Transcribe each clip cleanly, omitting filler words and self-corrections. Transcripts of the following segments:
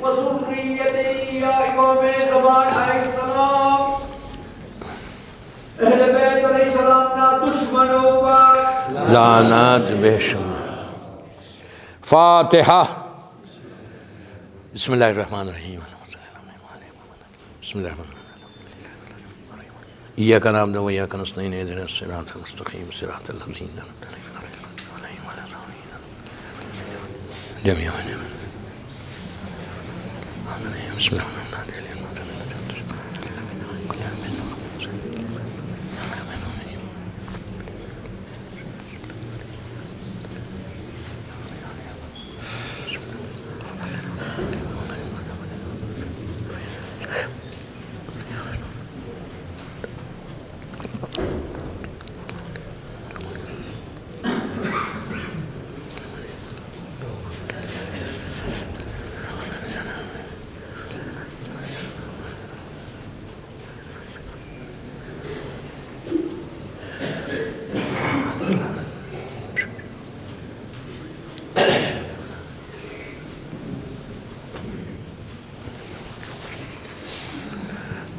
وذریته یا امام زمان علیہ السلام اہل بیت علیہ السلام نا دشمنوں پر لعنت بے شمار۔ فاتحہ۔ بسم اللہ الرحمن الرحیم۔ بسم اللہ الرحمن الرحیم۔ ایاک نعبد و ایاک نستعین اہدنا الصراط المستقیم صراط الذین انعمت علیہم غیر المغضوب علیہم جميعا۔ بسم اللہ الرحمن الرحیم۔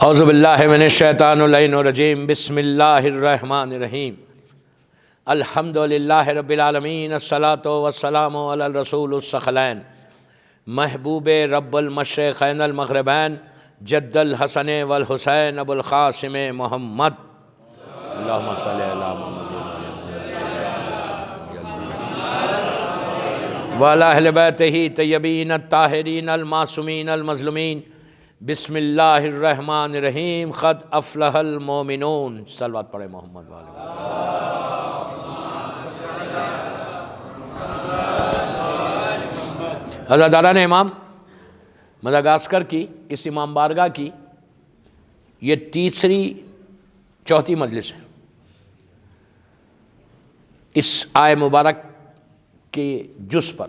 اعوذ باللہ من الشیطان اللعین الرجیم۔ بسم اللہ الرحمن الرحیم۔ الحمد للہ رب العالمین، الصلاۃ والسلام علی الرسول الثقلین، محبوب رب المشرقین المغربین، جد الحسن والحسین ابو القاسم محمد، اللہم صلی علی محمد وعلی اہل بیتہ طیبین الطاہرین المعصومین المظلومین۔ بسم اللہ الرحمن الرحیم۔ قد افلح المومنون۔ صلوات پڑھے محمد والے۔ حضرتاران امام مدغاسکر کی اس امام بارگاہ کی یہ تیسری چوتھی مجلس ہے۔ اس آیہ مبارک کی جز پر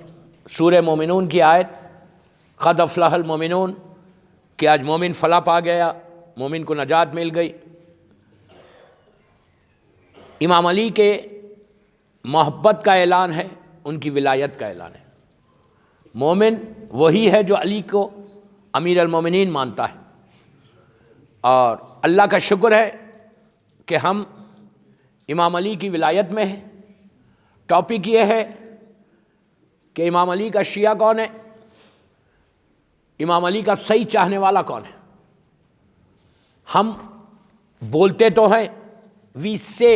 سورہ مومنون کی آیت قد افلح المومنون کہ آج مومن فلاح پا گیا، مومن کو نجات مل گئی۔ امام علی کے محبت کا اعلان ہے، ان کی ولایت کا اعلان ہے۔ مومن وہی ہے جو علی کو امیر المومنین مانتا ہے، اور اللہ کا شکر ہے کہ ہم امام علی کی ولایت میں ہیں۔ ٹاپک یہ ہے کہ امام علی کا شیعہ کون ہے، امام علی کا صحیح چاہنے والا کون ہے۔ ہم بولتے تو ہیں، وی سے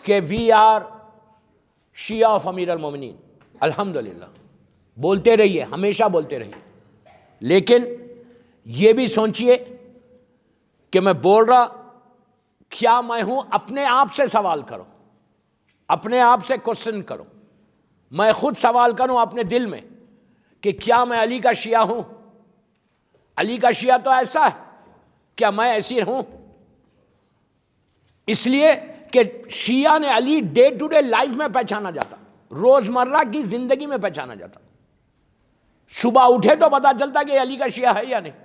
کہ وی آر شیعہ آف امیر المومنین، الحمدللہ بولتے رہیے، ہمیشہ بولتے رہیے، لیکن یہ بھی سوچئے کہ میں بول رہا کیا میں ہوں، اپنے آپ سے سوال کرو، اپنے آپ سے کوسچن کرو۔ میں خود سوال کروں اپنے دل میں کہ کیا میں علی کا شیعہ ہوں؟ علی کا شیعہ تو ایسا ہے، کیا میں ایسی ہوں؟ اس لیے کہ شیعہ نے علی ڈے ٹو ڈے لائف میں پہچانا جاتا، روزمرہ کی زندگی میں پہچانا جاتا۔ صبح اٹھے تو پتا چلتا کہ علی کا شیعہ ہے یا نہیں،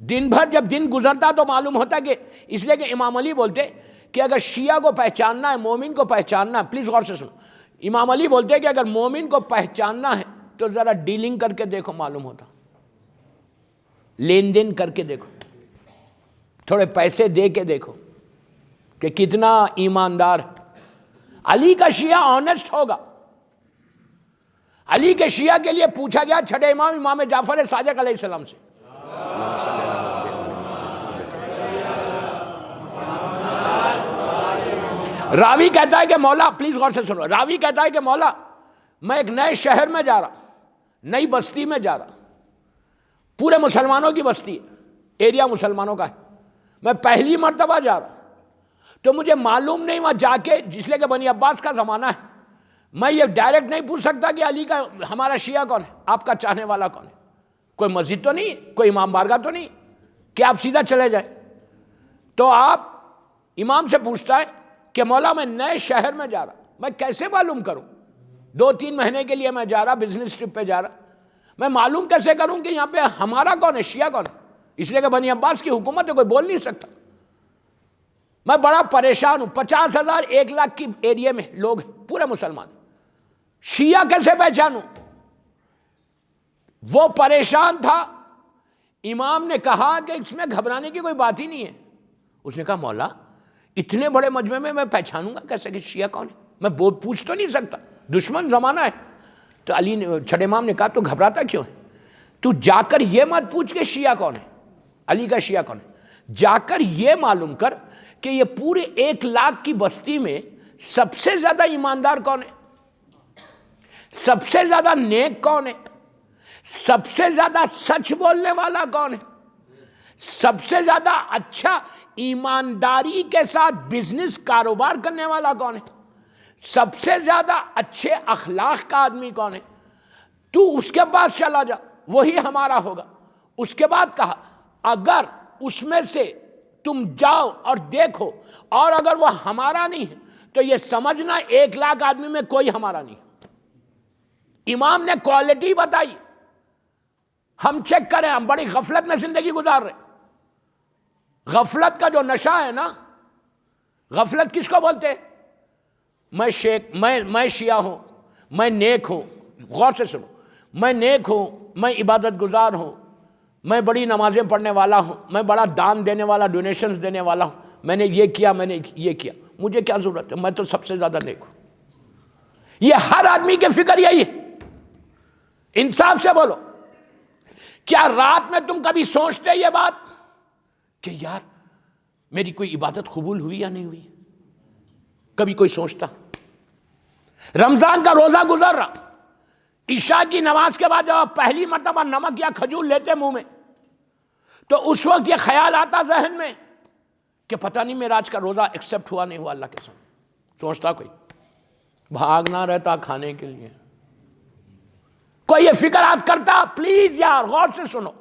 دن بھر جب دن گزرتا تو معلوم ہوتا کہ، اس لیے کہ امام علی بولتے کہ اگر شیعہ کو پہچاننا ہے، مومن کو پہچاننا ہے، پلیز غور سے سنو، امام علی بولتے ہیں کہ اگر مومن کو پہچاننا ہے تو ذرا ڈیلنگ کر کے دیکھو، معلوم ہوتا، لین دین کر کے دیکھو، تھوڑے پیسے دے کے دیکھو کہ کتنا ایماندار ہے۔ علی کا شیعہ آنیسٹ ہوگا۔ علی کے شیعہ کے لیے پوچھا گیا چھٹے امام امام جعفر صادق علیہ السلام سے، راوی کہتا ہے کہ مولا، پلیز غور سے سنو، راوی کہتا ہے کہ مولا میں ایک نئے شہر میں جا رہا، نئی بستی میں جا رہا، پورے مسلمانوں کی بستی ہے، ایریا مسلمانوں کا ہے، میں پہلی مرتبہ جا رہا، تو مجھے معلوم نہیں وہاں جا کے، جس لئے کہ بنی عباس کا زمانہ ہے، میں یہ ڈائریکٹ نہیں پوچھ سکتا کہ علی کا ہمارا شیعہ کون ہے، آپ کا چاہنے والا کون ہے، کوئی مسجد تو نہیں ہے، کوئی امام بارگاہ تو نہیں کہ آپ سیدھا چلے جائیں۔ تو آپ امام سے پوچھتا ہے کہ مولا میں نئے شہر میں جا رہا، میں کیسے معلوم کروں، 2-3 مہینے کے لیے میں جا رہا، بزنس ٹرپ پہ جا رہا، میں معلوم کیسے کروں کہ یہاں پہ ہمارا کون ہے، شیعہ کون ہے؟ اس لیے کہ بنی عباس کی حکومت ہے، کوئی بول نہیں سکتا، میں بڑا پریشان ہوں، 50,000 1 لاکھ کی ایریے میں لوگ ہیں، پورے مسلمان، شیعہ کیسے پہچانوں؟ وہ پریشان تھا. امام نے کہا کہ اس میں گھبرانے کی کوئی بات ہی نہیں ہے. اس نے کہا مولا اتنے بڑے مجمع میں میں پہچانوں گا کیسے کہ شیعہ کون ہے؟ میں پوچھ تو نہیں سکتا, دشمن زمانہ ہے. تو علی نے, چھٹے امام نے کہا تو گھبراتا کیوں ہے؟ تو جا کر یہ مت پوچھ کہ شیعہ کون ہے, علی کا شیعہ کون ہے, جا کر یہ معلوم کر کہ یہ پورے 1,00,000 کی بستی میں سب سے زیادہ ایماندار کون ہے, سب سے زیادہ نیک کون ہے, سب سے زیادہ سچ بولنے والا کون ہے, سب سے زیادہ اچھا ایمانداری کے ساتھ بزنس کاروبار کرنے والا کون ہے, سب سے زیادہ اچھے اخلاق کا آدمی کون ہے. تو اس کے پاس چلا جا, وہی ہمارا ہوگا. اس کے بعد کہا اگر اس میں سے تم جاؤ اور دیکھو اور اگر وہ ہمارا نہیں ہے تو یہ سمجھنا 1,00,000 آدمی میں کوئی ہمارا نہیں. امام نے کوالٹی بتائی. ہم چیک کریں, ہم بڑی غفلت میں زندگی گزار رہے ہیں. غفلت کا جو نشہ ہے نا, غفلت کس کو بولتے ہیں؟ میں شیعہ ہوں, میں نیک ہوں. غور سے سنو, میں نیک ہوں, میں عبادت گزار ہوں, میں بڑی نمازیں پڑھنے والا ہوں, میں بڑا دان دینے والا, ڈونیشنز دینے والا ہوں, میں نے یہ کیا, میں نے یہ کیا, مجھے کیا ضرورت ہے, میں تو سب سے زیادہ نیک ہوں. یہ ہر آدمی کی فکر یہی ہے. انصاف سے بولو, کیا رات میں تم کبھی سوچتے یہ بات کہ یار میری کوئی عبادت قبول ہوئی یا نہیں ہوئی؟ کبھی کوئی سوچتا؟ رمضان کا روزہ گزر رہا, عشاء کی نماز کے بعد جب آپ پہلی مرتبہ نمک یا کھجور لیتے منہ میں تو اس وقت یہ خیال آتا ذہن میں کہ پتہ نہیں میرا آج کا روزہ ایکسپٹ ہوا نہیں ہوا اللہ کے سامنے؟ سوچتا کوئی؟ بھاگنا رہتا کھانے کے لیے. کوئی یہ فکر آت کرتا؟ پلیز یار غور سے سنو,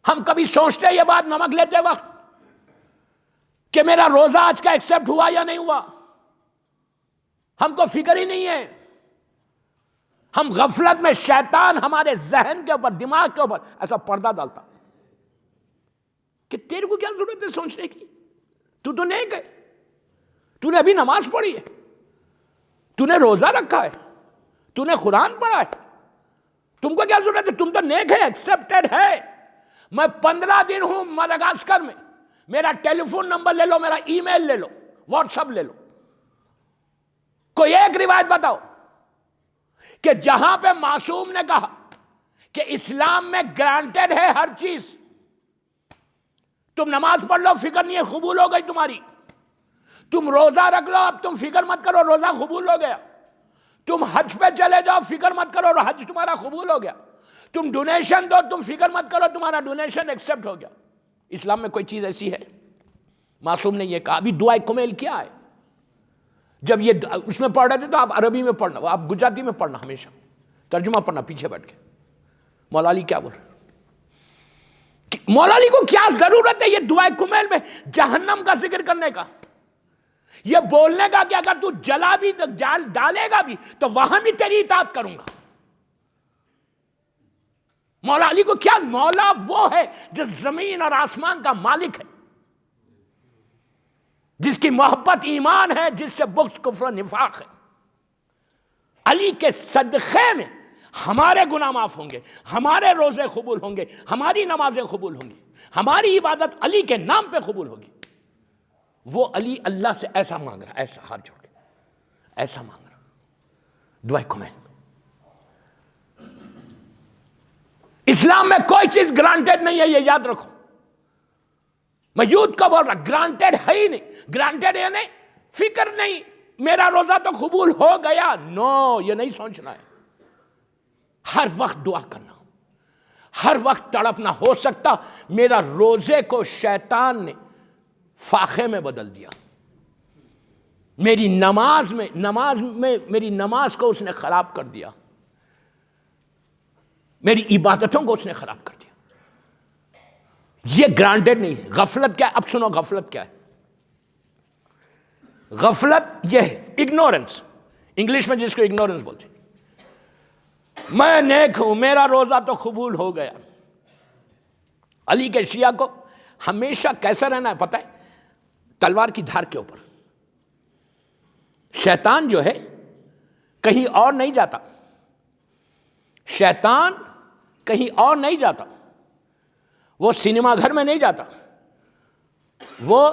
ہم کبھی سوچتے یہ بات نمک لیتے وقت کہ میرا روزہ آج کا ایکسپٹ ہوا یا نہیں ہوا؟ ہم کو فکر ہی نہیں ہے. ہم غفلت میں شیطان ہمارے ذہن کے اوپر, دماغ کے اوپر ایسا پردہ ڈالتا کہ تیرے کو کیا ضرورت ہے سوچنے کی, تو نیک ہے, تو نے ابھی نماز پڑھی ہے, تو نے روزہ رکھا ہے, تو نے قرآن پڑھا ہے, تم کو کیا ضرورت ہے, تم تو نیک ہے, ایکسپٹڈ ہے. میں 15 دن ہوں مڈغاسکر میں, میرا ٹیلی فون نمبر لے لو, میرا ای میل لے لو, واٹس ایپ لے لو. کوئی ایک روایت بتاؤ کہ جہاں پہ معصوم نے کہا کہ اسلام میں گرانٹڈ ہے ہر چیز, تم نماز پڑھ لو فکر نہیں ہے قبول ہو گئی تمہاری, تم روزہ رکھ لو اب تم فکر مت کرو روزہ قبول ہو گیا, تم حج پہ چلے جاؤ فکر مت کرو حج تمہارا قبول ہو گیا, تم ڈونیشن دو تم فکر مت کرو تمہارا ڈونیشن ایکسپٹ ہو گیا. اسلام میں کوئی چیز ایسی ہے؟ معصوم نے یہ کہا. ابھی دعائے کمیل کیا ہے؟ جب یہ اس میں پڑھ رہے تھے تو آپ عربی میں پڑھنا, آپ گجراتی میں پڑھنا, ہمیشہ ترجمہ پڑھنا پیچھے بیٹھ کے. مولا علی کیا بول رہے؟ مولا علی کو کیا ضرورت ہے یہ دعائے کمیل میں جہنم کا ذکر کرنے کا, یہ بولنے کا کہ اگر تو جلا بھی جال ڈالے گا بھی تو وہاں بھی تیری اطاعت کروں گا. مولا علی کو کیا, مولا وہ ہے جو زمین اور آسمان کا مالک ہے, جس کی محبت ایمان ہے, جس سے بغض کفر و نفاق ہے. علی کے صدقے میں ہمارے گناہ معاف ہوں گے, ہمارے روزے قبول ہوں گے, ہماری نمازیں قبول ہوں گی, ہماری عبادت علی کے نام پہ قبول ہوگی. وہ علی اللہ سے ایسا مانگ رہا, ایسا ہاتھ جوڑ کے ایسا مانگ رہا. دعائے کمیل. اسلام میں کوئی چیز گرانٹڈ نہیں ہے, یہ یاد رکھو. میں یوتھ کو بول رہا, گرانٹڈ ہے ہی نہیں. گرانٹڈ یعنی فکر نہیں میرا روزہ تو قبول ہو گیا, نو, یہ نہیں سوچنا ہے. ہر وقت دعا کرنا, ہر وقت تڑپنا. ہو سکتا میرا روزے کو شیطان نے فاقے میں بدل دیا, میری نماز میں میری نماز کو اس نے خراب کر دیا, میری عبادتوں کو اس نے خراب کر دیا. یہ گرانٹڈ نہیں ہے. غفلت کیا ہے؟ اب سنو غفلت کیا ہے. غفلت یہ ہے اگنورنس, انگلش میں جس کو اگنورنس بولتے ہیں. میں نیک ہوں, میرا روزہ تو قبول ہو گیا. علی کے شیعہ کو ہمیشہ کیسا رہنا ہے پتہ ہے؟ تلوار کی دھار کے اوپر. شیطان جو ہے کہیں اور نہیں جاتا, شیطان کہیں اور نہیں جاتا، وہ سینما گھر میں نہیں جاتا، وہ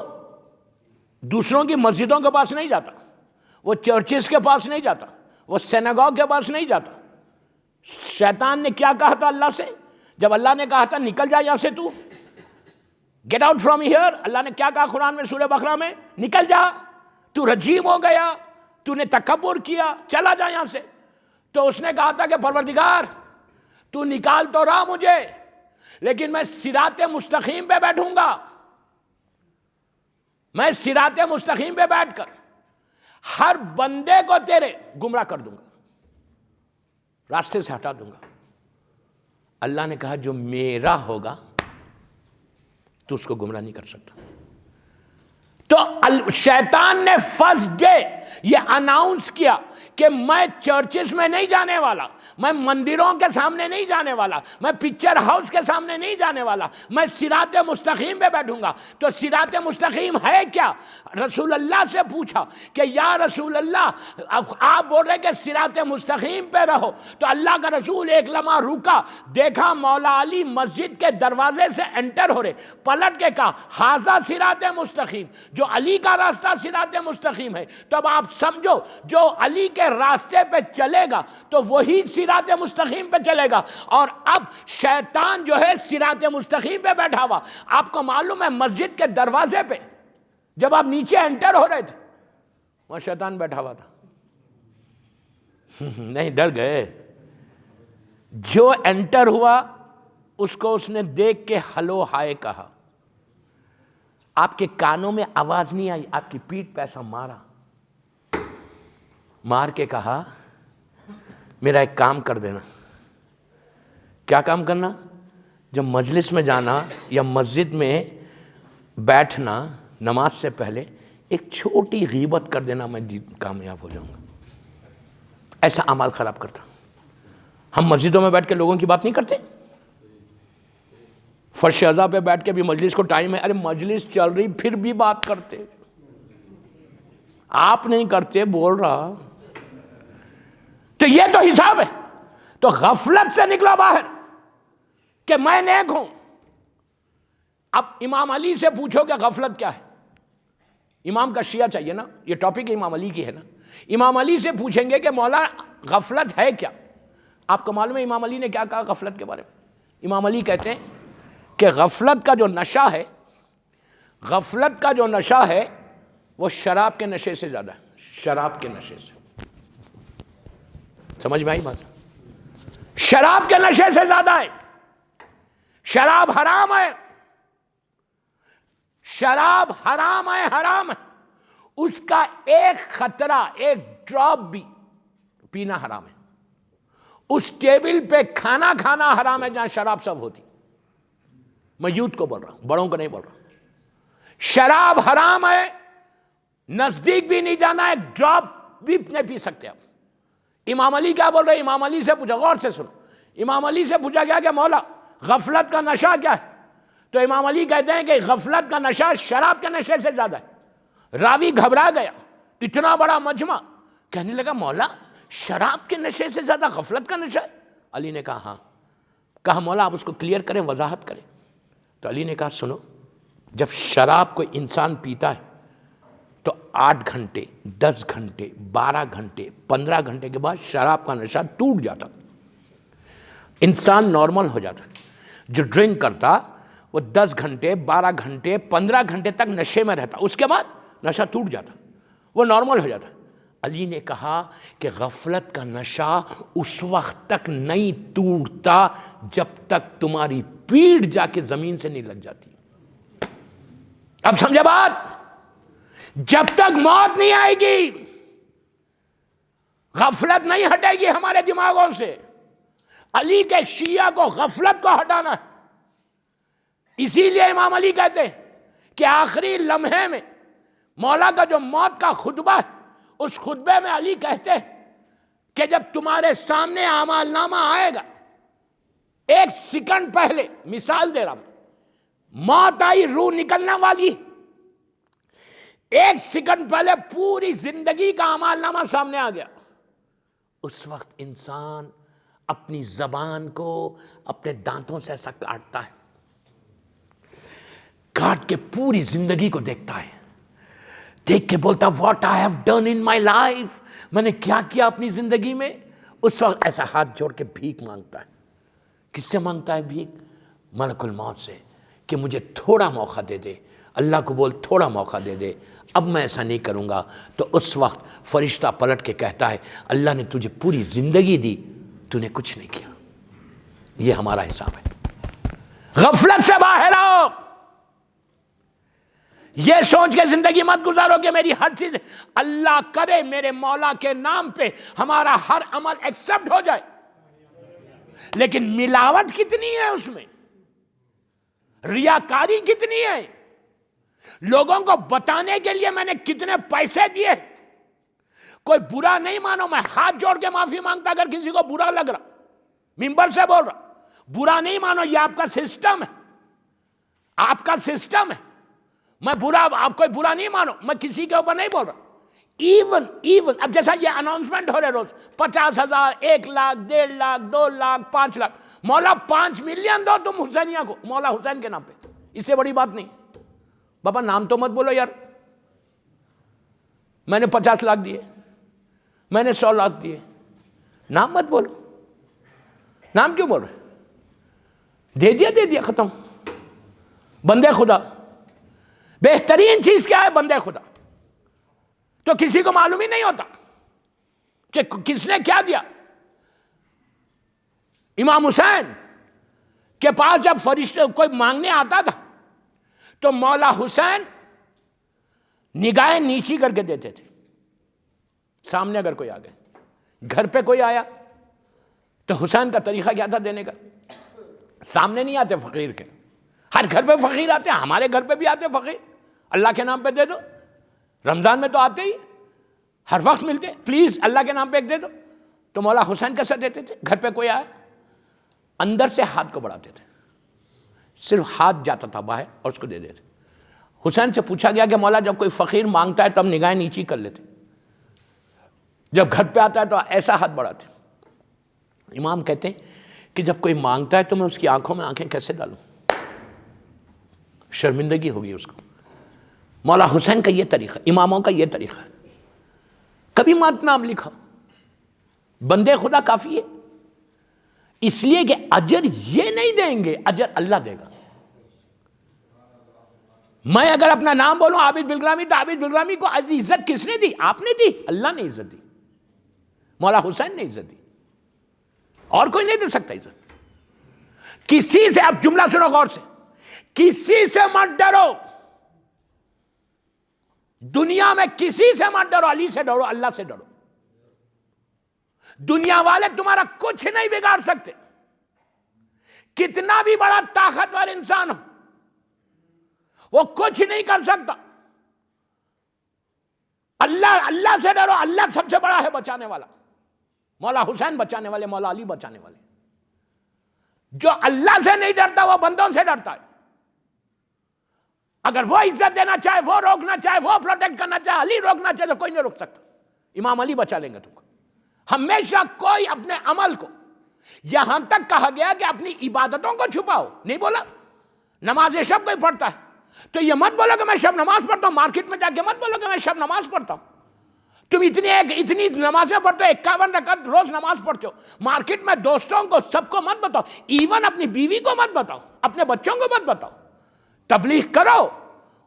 دوسروں کی مسجدوں کے پاس نہیں جاتا، وہ چرچز کے پاس نہیں جاتا، وہ سینگاگ کے پاس نہیں جاتا۔ شیطان نے کیا کہا تھا اللہ سے؟ جب اللہ نے کہا تھا نکل جا یہاں سے، تو گیٹ آؤٹ فرام ہیئر، اللہ نے کیا کہا قرآن میں سورہ بقرہ میں؟ نکل جا، تو رجیم ہو گیا، تو نے تکبر کیا، چلا جا یہاں سے۔ تو اس نے کہا تھا کہ پروردگار تو نکال تو رہا مجھے، لیکن میں صراط مستقیم پہ بیٹھوں گا، میں صراط مستقیم پہ بیٹھ کر ہر بندے کو تیرے گمراہ کر دوں گا، راستے سے ہٹا دوں گا۔ اللہ نے کہا جو میرا ہوگا تو اس کو گمراہ نہیں کر سکتا۔ تو شیطان نے فرسٹ ڈے یہ اناؤنس کیا کہ میں چرچز میں نہیں جانے والا، میں مندروں کے سامنے نہیں جانے والا، میں پکچر ہاؤس کے سامنے نہیں جانے والا، میں صراط مستقیم پہ بیٹھوں گا۔ تو صراط مستقیم ہے کیا؟ رسول اللہ سے پوچھا کہ یا رسول اللہ آپ بول رہے کہ صراط مستقیم پہ رہو، تو اللہ کا رسول ایک لمحہ رکا، دیکھا مولا علی مسجد کے دروازے سے انٹر ہو رہے، پلٹ کے کہا ھذا صراط مستقیم، جو علی کا راستہ صراط مستقیم ہے۔ تو اب آپ سمجھو جو علی کے راستے پہ چلے گا تو وہی صراط مستقیم پہ چلے گا۔ اور اب شیطان جو ہے صراط مستقیم پہ بیٹھا ہوا، آپ کو معلوم ہے مسجد کے دروازے پہ جب آپ نیچے انٹر ہو رہے تھے وہاں شیطان بیٹھا ہوا تھا۔ نہیں ڈر گئے؟ جو انٹر ہوا اس کو اس نے دیکھ کے ہلو ہائے کہا، آپ کے کانوں میں آواز نہیں آئی، آپ کی پیٹھ پہ ایسا مارا، مار کے کہا میرا ایک کام کر دینا۔ کیا کام کرنا؟ جب مجلس میں جانا یا مسجد میں بیٹھنا نماز سے پہلے ایک چھوٹی غیبت کر دینا، میں کامیاب ہو جاؤں گا۔ ایسا اعمال خراب کرتا۔ ہم مسجدوں میں بیٹھ کے لوگوں کی بات نہیں کرتے، فرش ازا پہ بیٹھ کے بھی مجلس کو ٹائم ہے، ارے مجلس چل رہی پھر بھی بات کرتے، آپ نہیں کرتے بول رہا۔ تو یہ تو حساب ہے۔ تو غفلت سے نکلا باہر کہ میں نیک ہوں۔ اب امام علی سے پوچھو کہ غفلت کیا ہے؟ امام کا شیعہ چاہیے نا، یہ ٹاپک امام علی کی ہے نا۔ امام علی سے پوچھیں گے کہ مولا غفلت ہے کیا؟ آپ کو معلوم ہے امام علی نے کیا کہا غفلت کے بارے میں؟ امام علی کہتے ہیں کہ غفلت کا جو نشہ ہے، غفلت کا جو نشہ ہے وہ شراب کے نشے سے زیادہ ہے، شراب کے نشے سے۔ سمجھ میں آئی بات؟ شراب کے نشے سے زیادہ ہے۔ شراب حرام ہے، شراب حرام ہے، حرام ہے۔ اس کا ایک خطرہ، ایک ڈراپ بھی پینا حرام ہے۔ اس ٹیبل پہ کھانا کھانا حرام ہے جہاں شراب سب ہوتی۔ میں یوتھ کو بول رہا ہوں، بڑوں کو نہیں بول رہا۔ شراب حرام ہے، نزدیک بھی نہیں جانا، ایک ڈراپ بھی نہیں پی سکتے آپ۔ امام علی کیا بول رہے ہیں؟ امام علی سے پوچھا، غور سے سنو، امام علی سے پوچھا گیا کہ مولا غفلت کا نشہ کیا ہے؟ تو امام علی کہتے ہیں کہ غفلت کا نشہ شراب کے نشے سے زیادہ ہے۔ راوی گھبرا گیا، اتنا بڑا مجمع، کہنے لگا مولا شراب کے نشے سے زیادہ غفلت کا نشہ ہے؟ علی نے کہا ہاں۔ کہا مولا آپ اس کو کلیئر کریں، وضاحت کریں۔ تو علی نے کہا سنو، جب شراب کوئی انسان پیتا ہے تو 8 گھنٹے 10 گھنٹے 12 گھنٹے 15 گھنٹے کے بعد شراب کا نشہ ٹوٹ جاتا، انسان نارمل ہو جاتا۔ جو ڈرنک کرتا وہ 10 گھنٹے 12 گھنٹے 15 گھنٹے تک نشے میں رہتا، اس کے بعد نشہ ٹوٹ جاتا، وہ نارمل ہو جاتا۔ علی نے کہا کہ غفلت کا نشہ اس وقت تک نہیں ٹوٹتا جب تک تمہاری پیٹھ جا کے زمین سے نہیں لگ جاتی۔ اب سمجھے بات؟ جب تک موت نہیں آئے گی غفلت نہیں ہٹے گی ہمارے دماغوں سے۔ علی کے شیعہ کو غفلت کو ہٹانا ہے۔ اسی لیے امام علی کہتے ہیں کہ آخری لمحے میں مولا کا جو موت کا خطبہ ہے، اس خطبے میں علی کہتے ہیں کہ جب تمہارے سامنے اعمال نامہ آئے گا، 1 سیکنڈ پہلے، مثال دے رہا ہوں، موت آئی، روح نکلنے والی، 1 سیکنڈ پہلے پوری زندگی کا اعمال نامہ سامنے آ گیا۔ اس وقت انسان اپنی زبان کو اپنے دانتوں سے ایسا کاٹتا ہے، کاٹ کے پوری زندگی کو دیکھتا ہے، دیکھ کے بولتا what I have done in my life, میں نے کیا کیا اپنی زندگی میں. اس وقت ایسا ہاتھ جوڑ کے بھیک مانگتا ہے. کس سے مانگتا ہے بھیک؟ ملک الموت سے، کہ مجھے تھوڑا موقع دے دے. اللہ کو بول تھوڑا موقع دے دے، اب میں ایسا نہیں کروں گا. تو اس وقت فرشتہ پلٹ کے کہتا ہے اللہ نے تجھے پوری زندگی دی، تو نے کچھ نہیں کیا. یہ ہمارا حساب ہے. غفلت سے باہر آؤ. یہ سوچ کے زندگی مت گزارو کہ میری ہر چیز، اللہ کرے میرے مولا کے نام پہ ہمارا ہر عمل ایکسپٹ ہو جائے، لیکن ملاوٹ کتنی ہے اس میں، ریاکاری کتنی ہے، لوگوں کو بتانے کے لیے میں نے کتنے پیسے دیے. کوئی برا نہیں مانو، میں ہاتھ جوڑ کے معافی مانگتا اگر کسی کو برا لگ رہا، ممبر سے بول رہا، برا نہیں مانو، یہ آپ کا سسٹم ہے، آپ کا سسٹم ہے. میں برا، آپ کوئی برا نہیں مانو، میں کسی کے اوپر نہیں بول رہا. ایون اب جیسا یہ اناؤنسمنٹ ہو رہے روز 50,000، 1 لاکھ، 1.5 لاکھ، 2 لاکھ، 5 لاکھ. مولا 5 ملین دو تم حسینیہ کو، مولا حسین کے نام پہ، اس سے بڑی بات نہیں. بابا نام تو مت بولو یار. میں نے 50 لاکھ دیے، میں نے 100 لاکھ دیے، نام مت بولو. نام کیوں بول رہے؟ دے دیا ختم. بندے خدا، بہترین چیز کیا ہے؟ بندے خدا. تو کسی کو معلوم ہی نہیں ہوتا کہ کس نے کیا دیا. امام حسین کے پاس جب فرشتے کوئی مانگنے آتا تھا تو مولا حسین نگاہیں نیچی کر کے دیتے تھے. سامنے اگر کوئی آ گئے، گھر پہ کوئی آیا تو حسین کا طریقہ کیا تھا دینے کا؟ سامنے نہیں آتے فقیر کے. ہر گھر پہ فقیر آتے ہیں، ہمارے گھر پہ بھی آتے فقیر. اللہ کے نام پہ دے دو. رمضان میں تو آتے ہی، ہر وقت ملتے، پلیز اللہ کے نام پہ ایک دے دو. تو مولا حسین کیسا دیتے تھے؟ گھر پہ کوئی آیا اندر سے ہاتھ کو بڑھاتے تھے، صرف ہاتھ جاتا تھا باہر اور اس کو دے دیتے. حسین سے پوچھا گیا کہ مولا جب کوئی فقیر مانگتا ہے تو ہم نگاہیں نیچی کر لیتے، جب گھر پہ آتا ہے تو ایسا ہاتھ بڑھاتے. امام کہتے ہیں کہ جب کوئی مانگتا ہے تو میں اس کی آنکھوں میں آنکھیں کیسے ڈالوں؟ شرمندگی ہوگی اس کو. مولا حسین کا یہ طریقہ، اماموں کا یہ طریقہ ہے. کبھی مات نام لکھا، بندے خدا کافی ہے. اس لیے کہ اجر یہ نہیں دیں گے، اجر اللہ دے گا. میں اگر اپنا نام بولوں عابد بلگرامی، تو عابد بلگرامی کو عزت کس نے دی؟ آپ نے دی، اللہ نے عزت دی، مولا حسین نے عزت دی، اور کوئی نہیں دے سکتا عزت. کسی سے، اب جملہ سنو غور سے، کسی سے مت ڈرو، دنیا میں کسی سے مت ڈرو، علی سے ڈرو، اللہ سے ڈرو. دنیا والے تمہارا کچھ نہیں بگاڑ سکتے، کتنا بھی بڑا طاقتور انسان ہو وہ کچھ نہیں کر سکتا. اللہ سے ڈرو، اللہ سب سے بڑا ہے بچانے والا. مولا حسین بچانے والے، مولا علی بچانے والے. جو اللہ سے نہیں ڈرتا وہ بندوں سے ڈرتا ہے. اگر وہ عزت دینا چاہے، وہ روکنا چاہے، وہ پروٹیکٹ کرنا چاہے، علی روکنا چاہے، تو کوئی نہیں روک سکتا. امام علی بچا لیں گے تم کو. ہمیشہ کوئی اپنے عمل کو، یہاں تک کہا گیا کہ اپنی عبادتوں کو چھپاؤ. نہیں بولا نماز شب کوئی پڑھتا ہے تو یہ مت بولو کہ میں شب نماز پڑھتا ہوں. مارکیٹ میں جا کے مت بولو کہ میں شب نماز پڑھتا ہوں. تم اتنی نمازیں پڑھتے ہو، 51 رکعت روز نماز پڑھتے ہو. مارکیٹ میں دوستوں کو، سب کو مت بتاؤ، ایون اپنی بیوی کو مت بتاؤ، اپنے بچوں کو مت بتاؤ. تبلیغ کرو،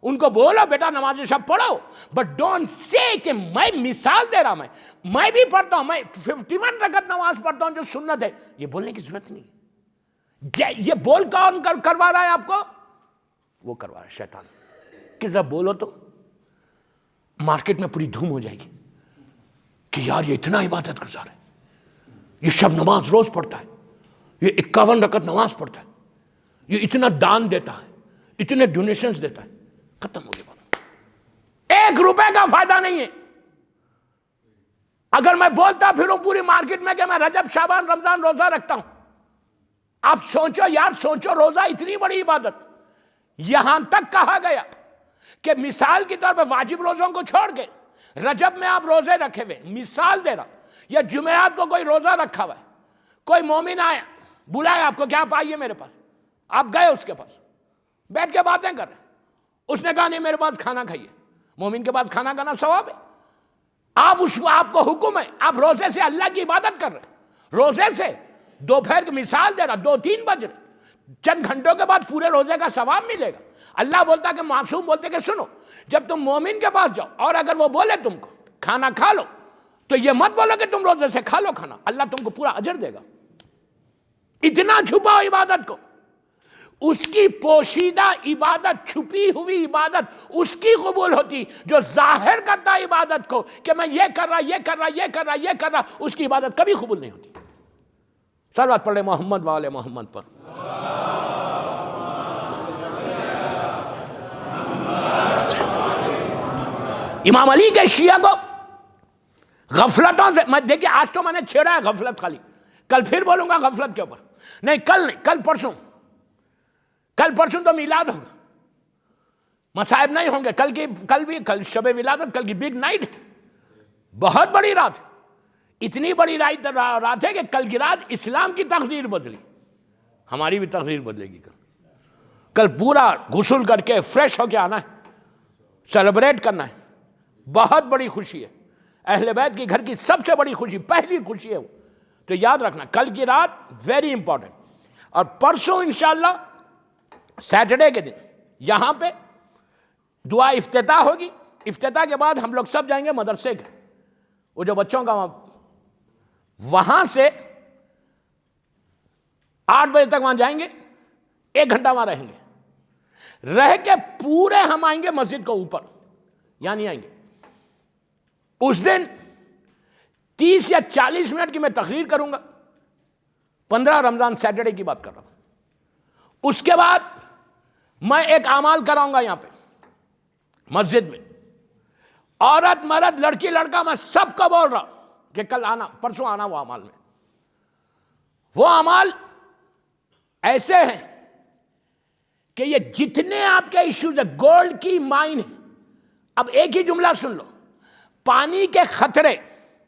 ان کو بولو بیٹا نماز شب پڑھو، بٹ ڈونٹ سے کہ میں مثال دے رہا ہوں، میں بھی پڑھتا ہوں، میں 51 رکعت نماز پڑھتا ہوں جو سنت ہے. یہ بولنے کی ضرورت نہیں. یہ بول کون کروا رہا ہے آپ کو؟ وہ کروا رہا ہے شیطان. کہ ذرا بولو تو مارکیٹ میں پوری دھوم ہو جائے گی کہ یار یہ اتنا عبادت گزار ہے، یہ شب نماز روز پڑھتا ہے، یہ 51 رکعت نماز پڑھتا ہے، یہ اتنا دان دیتا ہے، اتنے ڈونیشنز دیتا ہے. ختم ہو گیا، 1 روپے کا فائدہ نہیں ہے. اگر میں بولتا پھروں پوری مارکیٹ میں کہ میں رجب شعبان رمضان روزہ رکھتا ہوں، آپ سوچو یار، سوچو، روزہ اتنی بڑی عبادت. یہاں تک کہا گیا کہ مثال کے طور پہ واجب روزوں کو چھوڑ کے رجب میں آپ روزے رکھے ہوئے، مثال دے رہا، یا جمعرات کو کوئی روزہ رکھا ہوا ہے، کوئی مومن آیا بلایا آپ کو کہ آپ آئیے میرے پاس، آپ گئے اس کے پاس، بیٹھ کے باتیں کر رہے ہیں، اس نے کہا نہیں میرے پاس کھانا کھائیے۔ مومن کے پاس کھانا کھانا ثواب ہے، آپ کو حکم ہے، آپ روزے سے اللہ کی عبادت کر رہے ہیں، روزے سے دوپہر کی مثال دے رہا، 2-3 بج رہے، چند گھنٹوں کے بعد پورے روزے کا ثواب ملے گا۔ اللہ بولتا کہ معصوم بولتے کہ سنو، جب تم مومن کے پاس جاؤ اور اگر وہ بولے تم کو کھانا کھا لو تو یہ مت بولو کہ تم روزے سے کھا لو کھانا، اللہ تم کو پورا اجر دے گا۔ اتنا چھپاؤ عبادت کو، اس کی پوشیدہ عبادت، چھپی ہوئی عبادت اس کی قبول ہوتی، جو ظاہر کرتا عبادت کو کہ میں یہ کر رہا یہ کر رہا یہ کر رہا یہ کر رہا، اس کی عبادت کبھی قبول نہیں ہوتی۔ صلوات پڑھے محمد والے محمد پر۔ امام علی کے شیعہ کو غفلتوں سے، میں دیکھیں آج تو میں نے چھیڑا ہے غفلت خالی، کل پھر بولوں گا غفلت کے اوپر، نہیں کل نہیں، کل پرسوں تو میلاد ہوگا، مصائب نہیں ہوں گے، کل شب ولادت، کل کی بگ نائٹ، بہت بڑی رات، اتنی بڑی رات ہے کہ کل کی رات اسلام کی تقدیر بدلی، ہماری بھی تقدیر بدلے گی۔ کل پورا غسل کر کے فریش ہو کے آنا ہے، سیلیبریٹ کرنا ہے، بہت بڑی خوشی ہے، اہل بیت کی گھر کی سب سے بڑی خوشی، پہلی خوشی ہے وہ، تو یاد رکھنا کل کی رات ویری امپورٹنٹ۔ اور پرسوں انشاءاللہ سیٹرڈے کے دن یہاں پہ دعا افتتاح ہوگی، افتتاح کے بعد ہم لوگ سب جائیں گے مدرسے کے، وہ جو بچوں کا وہاں سے 8 بجے تک وہاں جائیں گے، 1 گھنٹہ وہاں رہیں گے، رہ کے پورے ہم آئیں گے مسجد کو اوپر، یعنی آئیں گے اس دن 30 یا 40 منٹ کی میں تقریر کروں گا، 15 رمضان سیٹرڈے کی بات کر رہا ہوں۔ اس کے بعد میں ایک اعمال کراؤں گا یہاں پہ مسجد میں، عورت مرد لڑکی لڑکا میں سب کو بول رہا ہوں کہ کل آنا، پرسوں آنا وہ اعمال میں۔ وہ اعمال ایسے ہیں کہ یہ جتنے آپ کے ایشوز ہیں، گولڈ کی مائن ہے۔ اب ایک ہی جملہ سن لو، پانی کے خطرے،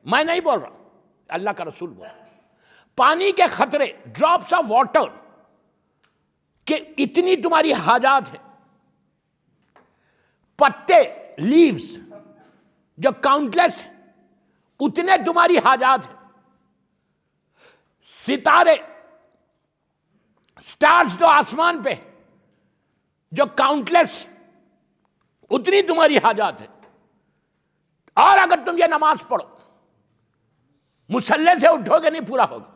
میں نہیں بول رہا، اللہ کا رسول بول رہا، پانی کے خطرے، ڈراپس آف واٹر، کہ اتنی تمہاری حاجات ہیں، پتے لیوز جو کاؤنٹلیس ہیں اتنے تمہاری حاجات ہیں، ستارے سٹارز جو آسمان پہ جو کاؤنٹلیس اتنی تمہاری حاجات ہیں۔ اور اگر تم یہ نماز پڑھو، مصلی سے اٹھو گے نہیں پورا ہوگا۔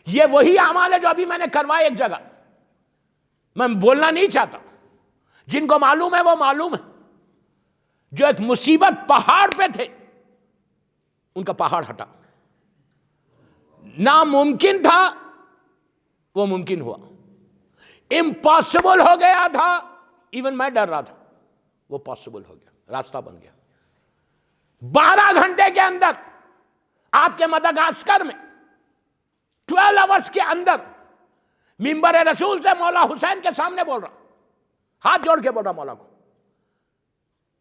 یہ وہی اعمال ہے جو ابھی میں نے کروائے ایک جگہ، میں بولنا نہیں چاہتا، جن کو معلوم ہے وہ معلوم ہے، جو ایک مصیبت پہاڑ پہ تھے ان کا پہاڑ ہٹا، ناممکن تھا وہ ممکن ہوا، امپاسبل ہو گیا تھا، ایون میں ڈر رہا تھا، وہ پاسبل ہو گیا، راستہ بن گیا۔ 12 گھنٹے کے اندر آپ کے مدغاسکر میں 12 آورز کے اندر منبر رسول سے مولا حسین کے سامنے بول رہا، ہاتھ جوڑ کے بول رہا مولا کو،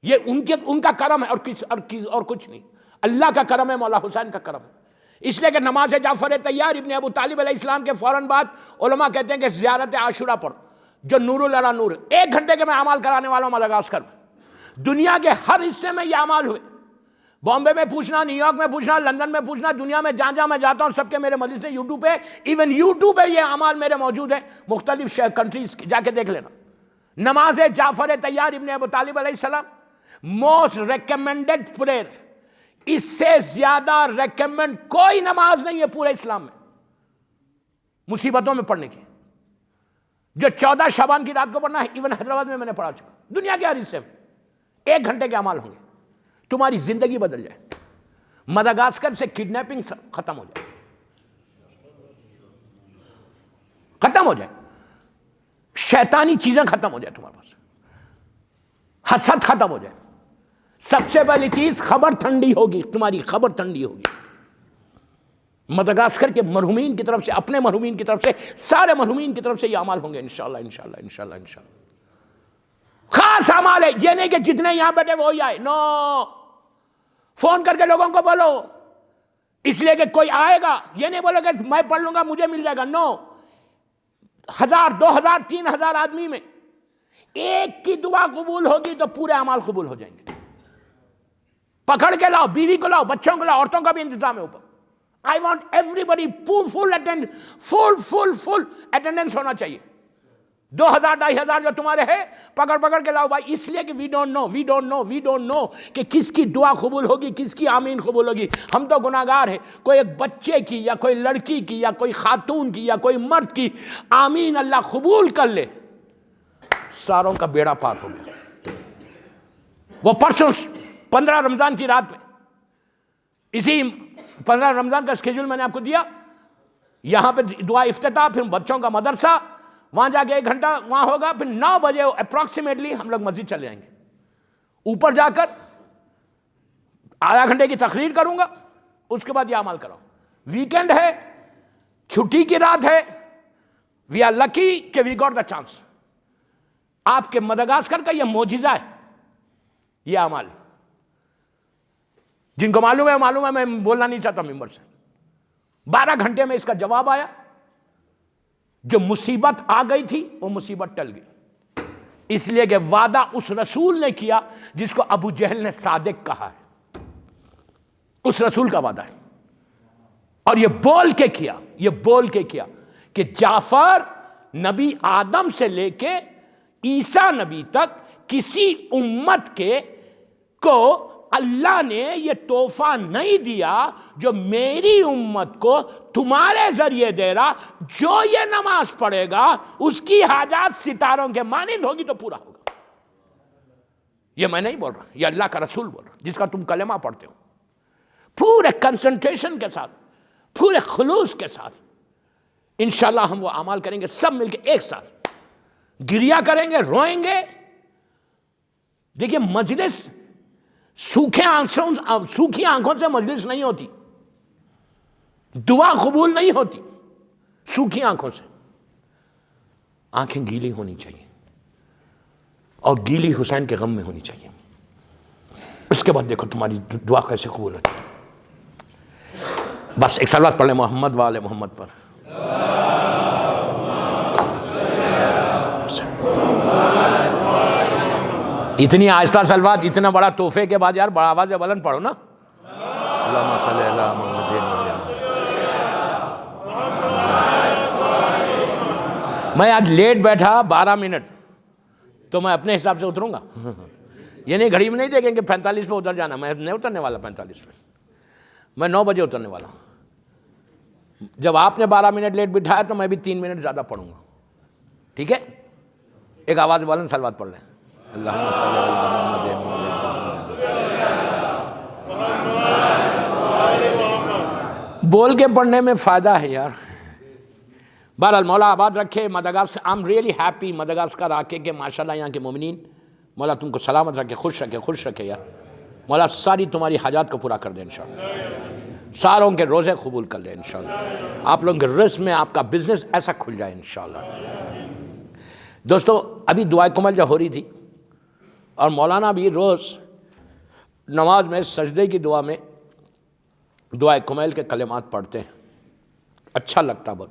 یہ ان کا کرم ہے اور کچھ نہیں، اللہ کا کرم ہے، مولا حسین کا کرم ہے۔ اس لیے کہ نماز جعفر طیار ابن ابو طالب علیہ السلام کے فوراً بعد علماء کہتے ہیں کہ زیارت عاشورہ پڑھو، جو نور العلا نور ہے۔ 1 گھنٹے کے میں اعمال کرانے والا ہوں مدغاسکر میں، دنیا کے ہر حصے میں یہ اعمال ہوئے، بامبے میں پوچھنا، نیو یارک میں پوچھنا، لندن میں پوچھنا، دنیا میں جہاں جہاں میں جاتا ہوں سب کے میرے مجلس سے یوٹیوب پہ، ایون یوٹیوب پہ یہ اعمال میرے موجود ہیں، مختلف کنٹریز جا کے دیکھ لینا۔ نماز جعفر طیار ابن ابو طالب علیہ السلام موسٹ ریکمینڈڈ پریئر، اس سے زیادہ ریکمینڈ کوئی نماز نہیں ہے پورے اسلام میں مصیبتوں میں پڑھنے کی، جو 14 شعبان کی رات کو پڑھنا ہے، ایون حیدرآباد میں نے پڑھا چکا، دنیا کے ہر حصے میں 1 گھنٹے کے اعمال ہوں گے، تمہاری زندگی بدل جائے، مدغاسکر سے کڈنیپنگ ختم ہو جائے، ختم ہو جائے، شیطانی چیزیں ختم ہو جائے، تمہارے پاس حسد ختم ہو جائے، سب سے پہلی چیز خبر ٹھنڈی ہوگی، تمہاری خبر ٹھنڈی ہوگی۔ مدغاسکر کے مرحومین کی طرف سے، اپنے مرحومین کی طرف سے، سارے مرحومین کی طرف سے یہ اعمال ہوں گے انشاءاللہ انشاءاللہ انشاءاللہ انشاءاللہ۔ خاص اعمال ہے، یہ نہیں کہ جتنے یہاں بیٹھے وہی آئے، نو، فون کر کے لوگوں کو بولو اس لیے کہ کوئی آئے گا یہ نہیں بولے گا میں پڑھ لوں گا مجھے مل جائے گا، نو، 1000 2000 3000 آدمی میں ایک کی دعا قبول ہوگی تو پورے اعمال قبول ہو جائیں گے۔ پکڑ کے لاؤ، بیوی کو لاؤ، بچوں کو لاؤ، عورتوں کا بھی انتظام ہے اوپر۔ I want everybody full attendance ہونا چاہیے۔ 2000 2500 جو تمہارے ہے پکڑ کے لاؤ بھائی، اس لیے کہ we don't know کہ کس کی دعا قبول ہوگی، کس کی آمین قبول ہوگی۔ ہم تو گناہگار ہیں، کوئی ایک بچے کی یا کوئی لڑکی کی یا کوئی خاتون کی یا کوئی مرد کی آمین اللہ قبول کر لے، ساروں کا بیڑا پار ہو گیا۔ وہ پرسوں 15 رمضان کی رات میں، اسی 15 رمضان کا اسکیڈول میں نے آپ کو دیا، یہاں پہ دعا افتتاح، پھر بچوں کا مدرسہ، وہاں جا کے 1 گھنٹہ وہاں ہوگا، پھر 9 بجے اپروکسیمیٹلی ہم لوگ مسجد چلے جائیں گے۔ اوپر جا کر آدھا گھنٹے کی تقریر کروں گا، اس کے بعد یہ عمل کراؤں۔ ویکینڈ ہے، چھٹی کی رات ہے، وی آر لکی کہ وی گاٹ دا چانس۔ آپ کے مدغاسکر کا یہ معجزہ ہے، یہ عمل جن کو معلوم ہے، میں بولنا نہیں چاہتا ممبر سے۔ 12 گھنٹے میں اس کا جواب آیا، جو مصیبت آ گئی تھی وہ مصیبت ٹل گئی، اس لیے کہ وعدہ اس رسول نے کیا جس کو ابو جہل نے صادق کہا ہے، اس رسول کا وعدہ ہے، اور یہ بول کے کیا کہ جعفر نبی آدم سے لے کے عیسیٰ نبی تک کسی امت کو اللہ نے یہ تحفہ نہیں دیا جو میری امت کو تمہارے ذریعے دے رہا، جو یہ نماز پڑھے گا اس کی حاجات ستاروں کے مانند ہوگی تو پورا ہوگا۔ یہ میں نہیں بول رہا، یہ اللہ کا رسول بول رہا، جس کا تم کلمہ پڑھتے ہو، پورے کنسنٹریشن کے ساتھ، پورے خلوص کے ساتھ۔ انشاءاللہ ہم وہ اعمال کریں گے سب مل کے ایک ساتھ، گریا کریں گے، روئیں گے۔ دیکھیے مجلس سوکھی آنکھوں سے مجلس نہیں ہوتی، دعا قبول نہیں ہوتی سوکھی آنکھوں سے، آنکھیں گیلی ہونی چاہیے، اور گیلی حسین کے غم میں ہونی چاہیے۔ اس کے بعد دیکھو تمہاری دعا کیسے قبول ہوتی ہے۔ بس ایک صلوات پڑھ لیں محمد وآل محمد پر۔ اتنی آہستہ صلوات، اتنا بڑا تحفے کے بعد یار بڑا آواز بلند پڑھو نا۔ اللہم صلی اللہ محمد۔ میں آج لیٹ بیٹھا 12 منٹ، تو میں اپنے حساب سے اتروں گا، یہ نہیں گھڑی میں نہیں دیکھیں کہ 45 پہ اتر جانا، میں نہیں اترنے والا 45 پہ، میں 9 بجے اترنے والا ہوں۔ جب آپ نے 12 منٹ لیٹ بٹھایا تو میں بھی 3 منٹ زیادہ پڑھوں گا، ٹھیک ہے؟ ایک آواز بلند صلوات پڑھ لیں۔ اللہم صلی اللہ محمد۔ بول کے پڑھنے میں فائدہ ہے یار۔ بہرحال مولا آباد رکھے مدغاسکر۔ آئی ایم ریئلی ہیپی مدغاسکر آ کے کہ ماشاءاللہ یہاں کے مومنین، مولا تم کو سلامت رکھے، خوش رکھے یار۔ مولا ساری تمہاری حاجات کو پورا کر دے انشاءاللہ، ساروں کے روزے قبول کر لے انشاءاللہ، آپ لوگوں کے رزق میں آپ کا بزنس ایسا کھل جائے انشاءاللہ۔ دوستو ابھی دعائے کمل جو ہو رہی تھی، اور مولانا بھی روز نماز میں سجدے کی دعا میں دعائے کمیل کے کلمات پڑھتے ہیں، اچھا لگتا بہت۔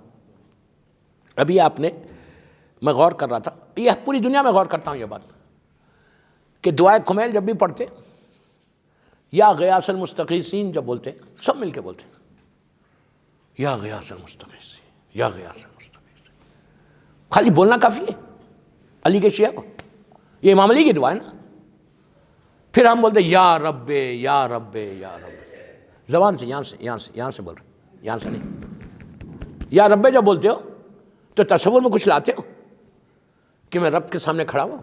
ابھی آپ نے، میں غور کر رہا تھا، یہ پوری دنیا میں غور کرتا ہوں یہ بات، کہ دعائے کمیل جب بھی پڑھتے یا غیاث المستغیثین جب بولتے سب مل کے بولتے یا غیاث المستغیثین، یا غیاث المستغیثین، خالی بولنا کافی ہے علی کے شیعہ کو، یہ امام علی کی دعا ہے نا۔ پھر ہم بولتے یا رب یا رب یا رب، زبان سے، یہاں سے بول رہے، یہاں سے نہیں۔ یا رب جب بولتے ہو تو تصور میں کچھ لاتے ہو کہ میں رب کے سامنے کھڑا ہوا۔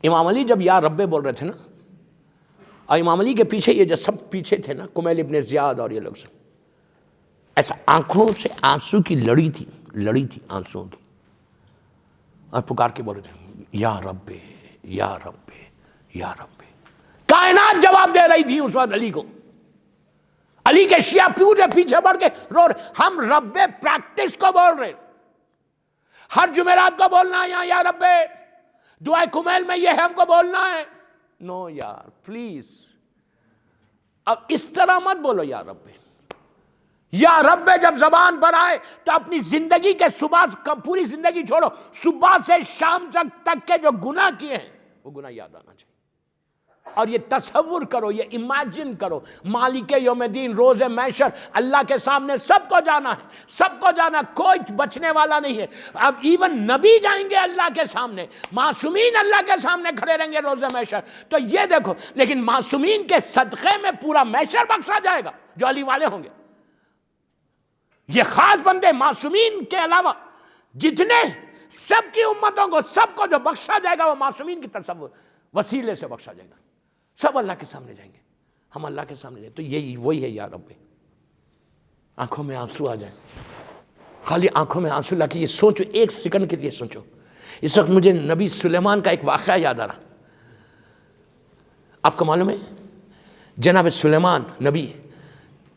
امام علی جب یا رب بول رہے تھے نا، اور امام علی کے پیچھے یہ جو سب پیچھے تھے نا، کمیل ابن زیاد اور یہ لوگ سب، ایسا آنکھوں سے آنسو کی لڑی تھی آنسوؤں کی، اور پکار کے بول رہے تھے یا رب یا رب یا رب۔ کائنات جواب دے رہی تھی اس وقت علی کو، علی کے شیعہ پورے پیچھے بڑھ کے رو رہے، ہم رب پریکٹس کو بول رہے، ہر جمعرات کو بولنا ہے یہاں یا رب، دعائے کمیل میں یہ ہے ہم کو بولنا ہے۔ نو یار پلیز، اب اس طرح مت بولو یا رب، یا رب جب زبان پر آئے تو اپنی زندگی کے صبح، پوری زندگی چھوڑو، صبح سے شام تک کے جو گناہ کیے ہیں وہ گناہ یاد آنا چاہیے. اور یہ تصور کرو، یہ امیجن کرو، مالک یوم الدین، روز محشر، اللہ کے سامنے سب کو جانا ہے، سب کو جانا، کوئی بچنے والا نہیں ہے. اب ایون نبی جائیں گے اللہ کے سامنے، معصومین اللہ کے سامنے کھڑے رہیں گے روز محشر. تو یہ دیکھو، لیکن معصومین کے صدقے میں پورا محشر بخشا جائے گا جو علی والے ہوں گے. یہ خاص بندے معصومین کے علاوہ جتنے سب کی امتوں کو، سب کو جو بخشا جائے گا وہ معصومین کی تصور وسیلے سے بخشا جائے گا. سب اللہ کے سامنے جائیں گے، ہم اللہ کے سامنے جائیں. تو یہی وہی ہے یا رب. آنکھوں میں آنسو آ جائیں، خالی آنکھوں میں آنسو لا کے یہ سوچو، ایک سیکنڈ کے لیے سوچو. اس وقت مجھے نبی سلیمان کا ایک واقعہ یاد آ رہا. آپ کو معلوم ہے جناب سلیمان نبی،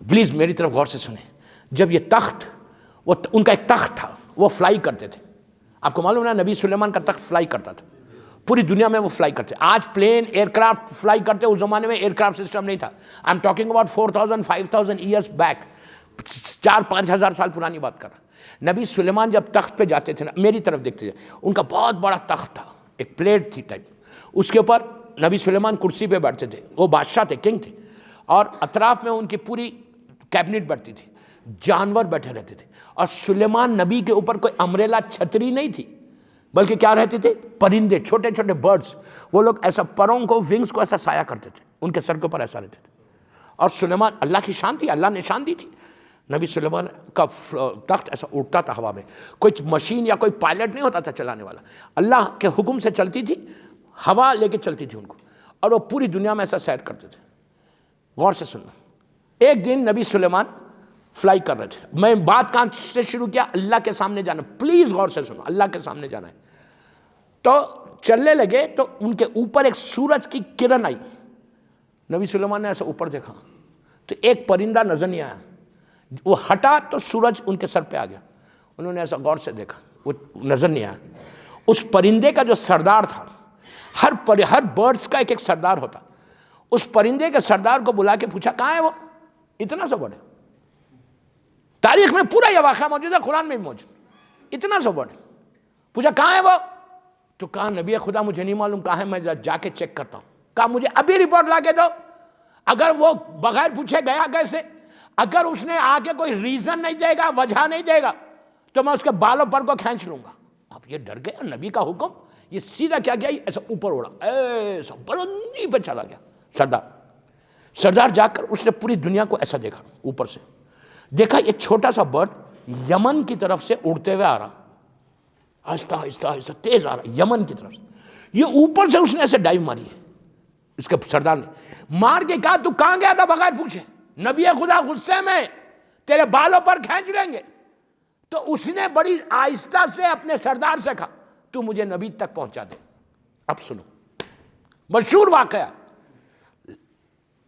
پلیز میری طرف غور سے سنیں. جب یہ تخت، وہ ان کا ایک تخت تھا، وہ فلائی کرتے تھے. آپ کو معلوم ہے نبی سلیمان کا تخت فلائی کرتا تھا، پوری دنیا میں وہ فلائی کرتے. آج پلین ایئر کرافٹ فلائی کرتے، اس زمانے میں ایئر کرافٹ سسٹم نہیں تھا. I am talking about 4000 5000 years back, 4-5 ہزار سال پرانی بات کر رہا. نبی سلیمان جب تخت پہ جاتے تھے نا، میری طرف دیکھتے تھے، ان کا بہت بڑا تخت تھا، ایک پلیٹ تھی ٹائپ، اس کے اوپر نبی سلیمان کرسی پہ بیٹھتے تھے. وہ بادشاہ تھے، کنگ تھے، اور اطراف میں ان کی پوری کیبنٹ بیٹھتی تھی، جانور بیٹھے رہتے تھے. اور سلیمان نبی کے اوپر کوئی امبریلا چھتری نہیں تھی، بلکہ کیا رہتے تھے؟ پرندے، چھوٹے چھوٹے برڈز. وہ لوگ ایسا پروں کو، ونگز کو ایسا سایہ کرتے تھے، ان کے سر کے اوپر ایسا رہتے تھے. اور سلیمان، اللہ کی شان تھی، اللہ نے شان دی تھی. نبی سلیمان کا تخت ایسا اڑتا تھا ہوا میں، کوئی مشین یا کوئی پائلٹ نہیں ہوتا تھا چلانے والا، اللہ کے حکم سے چلتی تھی، ہوا لے کے چلتی تھی ان کو، اور وہ پوری دنیا میں ایسا سیر کرتے تھے. غور سے سننا. ایک دن نبی سلیمان فلائی کر رہے تھے. میں بات کہاں سے شروع کیا؟ اللہ کے سامنے جانا. پلیز غور سے سنو، اللہ کے سامنے جانا ہے. تو چلنے لگے تو ان کے اوپر ایک سورج کی کرن آئی. نبی سلیمان نے ایسا اوپر دیکھا تو ایک پرندہ نظر نہیں آیا. وہ ہٹا تو سورج ان کے سر پہ آ گیا. انہوں نے ایسا غور سے دیکھا، وہ نظر نہیں آیا. اس پرندے کا جو سردار تھا، ہر برڈز کا ایک سردار ہوتا. اس پرندے کے سردار کو بلا کے پوچھا کہاں ہے وہ؟ اتنا سا بڑے، تاریخ میں پورا یہ واقعہ موجود ہے، قرآن میں بھی موجود. اتنا سا بڑے پوچھا کہاں ہے وہ؟ تو کہا نبی خدا مجھے نہیں معلوم کہاں ہے، میں جا کے چیک کرتا ہوں. کہا مجھے ابھی رپورٹ لا کے دو. اگر وہ بغیر پوچھے گیا کیسے، اگر اس نے آگے کوئی ریزن نہیں دے گا، وجہ نہیں دے گا، تو میں اس کے بالوں پر کو کھینچ لوں گا. اب یہ ڈر گیا، نبی کا حکم. یہ سیدھا کیا گیا، ایسا اوپر اڑا، ایسا بلندی پہ چلا گیا. سردار جا کر اس نے پوری دنیا کو ایسا دیکھا، اوپر سے دیکھا یہ چھوٹا سا برڈ یمن کی طرف سے اڑتے ہوئے آ رہا، آہستہ آہستہ آہستہ تیز آ رہا یمن کی طرف سے. یہ اوپر سے اس نے ایسے ڈائیو ماری ہے. اس کے سردار نے مار کے کہا تو کہاں گیا تھا بغیر پوچھے؟ نبی خدا غصے میں تیرے بالوں پر کھینچ لیں گے. تو اس نے بڑی آہستہ سے اپنے سردار سے کہا تو مجھے نبی تک پہنچا دے. اب سنو مشہور واقعہ.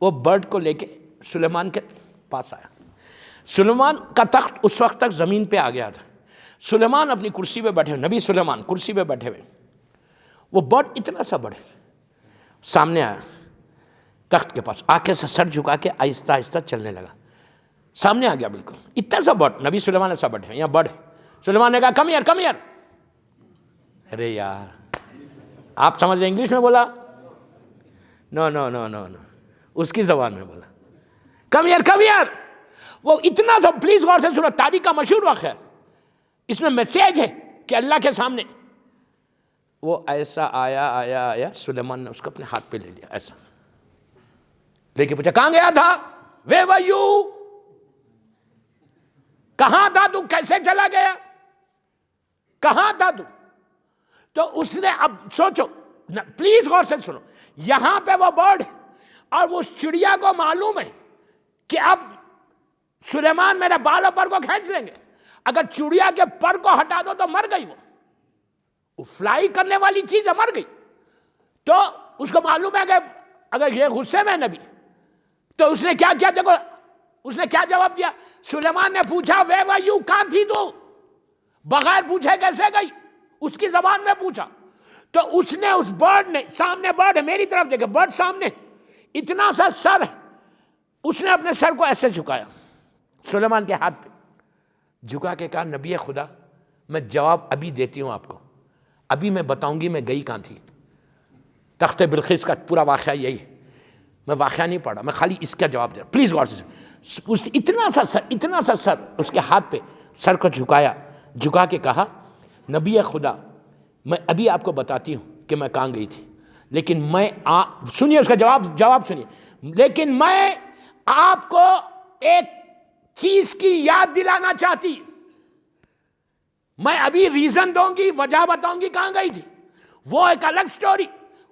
وہ برڈ کو لے کے سلیمان کے پاس آیا. سلیمان کا تخت اس وقت تک زمین پہ آ گیا تھا. سلیمان اپنی کرسی پہ بیٹھے ہوئے، نبی سلیمان کرسی پہ بیٹھے ہوئے. وہ برڈ اتنا سا بڑے سامنے آیا تخت کے پاس، آ کے سر جھکا کے آہستہ آہستہ چلنے لگا. سامنے آ گیا بالکل اتنا سا برڈ. نبی سلیمان ایسا بیٹھے ہیں، یہاں برڈ ہے. سلیمان نے کہا کم ہیئر کم ہیئر. ارے یار آپ سمجھ رہے انگلش میں بولا؟ نو نو نو نو نو، اس کی زبان میں بولا کم ہیئر کم ہیئر. وہ اتنا سا، پلیز غور سے سنو، تاریخ کا مشہور واقعہ ہے. اس میں میسیج ہے کہ اللہ کے سامنے وہ ایسا آیا آیا آیا. سلیمان نے اس کو اپنے ہاتھ پہ لے لیا، ایسا لے کے پوچھا کہاں گیا تھا؟ وے ور یو، کہاں تھا تو؟ کیسے چلا گیا؟ کہاں تھا تو؟ تو اس نے، اب سوچو پلیز غور سے سنو، یہاں پہ وہ برڈ اور اس چڑیا کو معلوم ہے کہ اب سلیمان میرے بالوں پر کو کھینچ لیں گے. اگر چڑیا کے پر کو ہٹا دو تو مر گئی. وہ فلائی کرنے والی چیز ہے، مر گئی. تو اس کو معلوم ہے کہ اگر یہ غصے میں نبی، تو اس نے کیا کیا؟ دیکھو اس نے کیا جواب دیا. سلیمان نے پوچھا وے ور یو، کہاں تھی تو؟ بغیر پوچھے کیسے گئی؟ اس کی زبان میں پوچھا. تو اس نے، اس برڈ نے، سامنے برڈ ہے، میری طرف دیکھے، برڈ سامنے اتنا سا سر ہے، اس نے اپنے سر کو ایسے جھکایا. سلیمان کے ہاتھ پہ جھکا کے کہا نبی خدا میں جواب ابھی دیتی ہوں آپ کو، ابھی میں بتاؤں گی میں گئی کہاں تھی۔ تخت بلقیس کا پورا واقعہ یہی ہے، میں واقعہ نہیں پڑھا، میں خالی اس کا جواب دے رہا، پلیز غور سے۔ اس اتنا سا سر اس کے ہاتھ پہ سر کو جھکایا، جھکا کے کہا نبی خدا میں ابھی آپ کو بتاتی ہوں کہ میں کہاں گئی تھی، لیکن میں سنیے اس کا جواب سنیے، لیکن میں آپ کو ایک چیز کی یاد دلانا چاہتی، میں ابھی ریزن دوں گی، وجہ بتاؤں گی کہاں گئی تھی، وہ ایک الگ سٹوری۔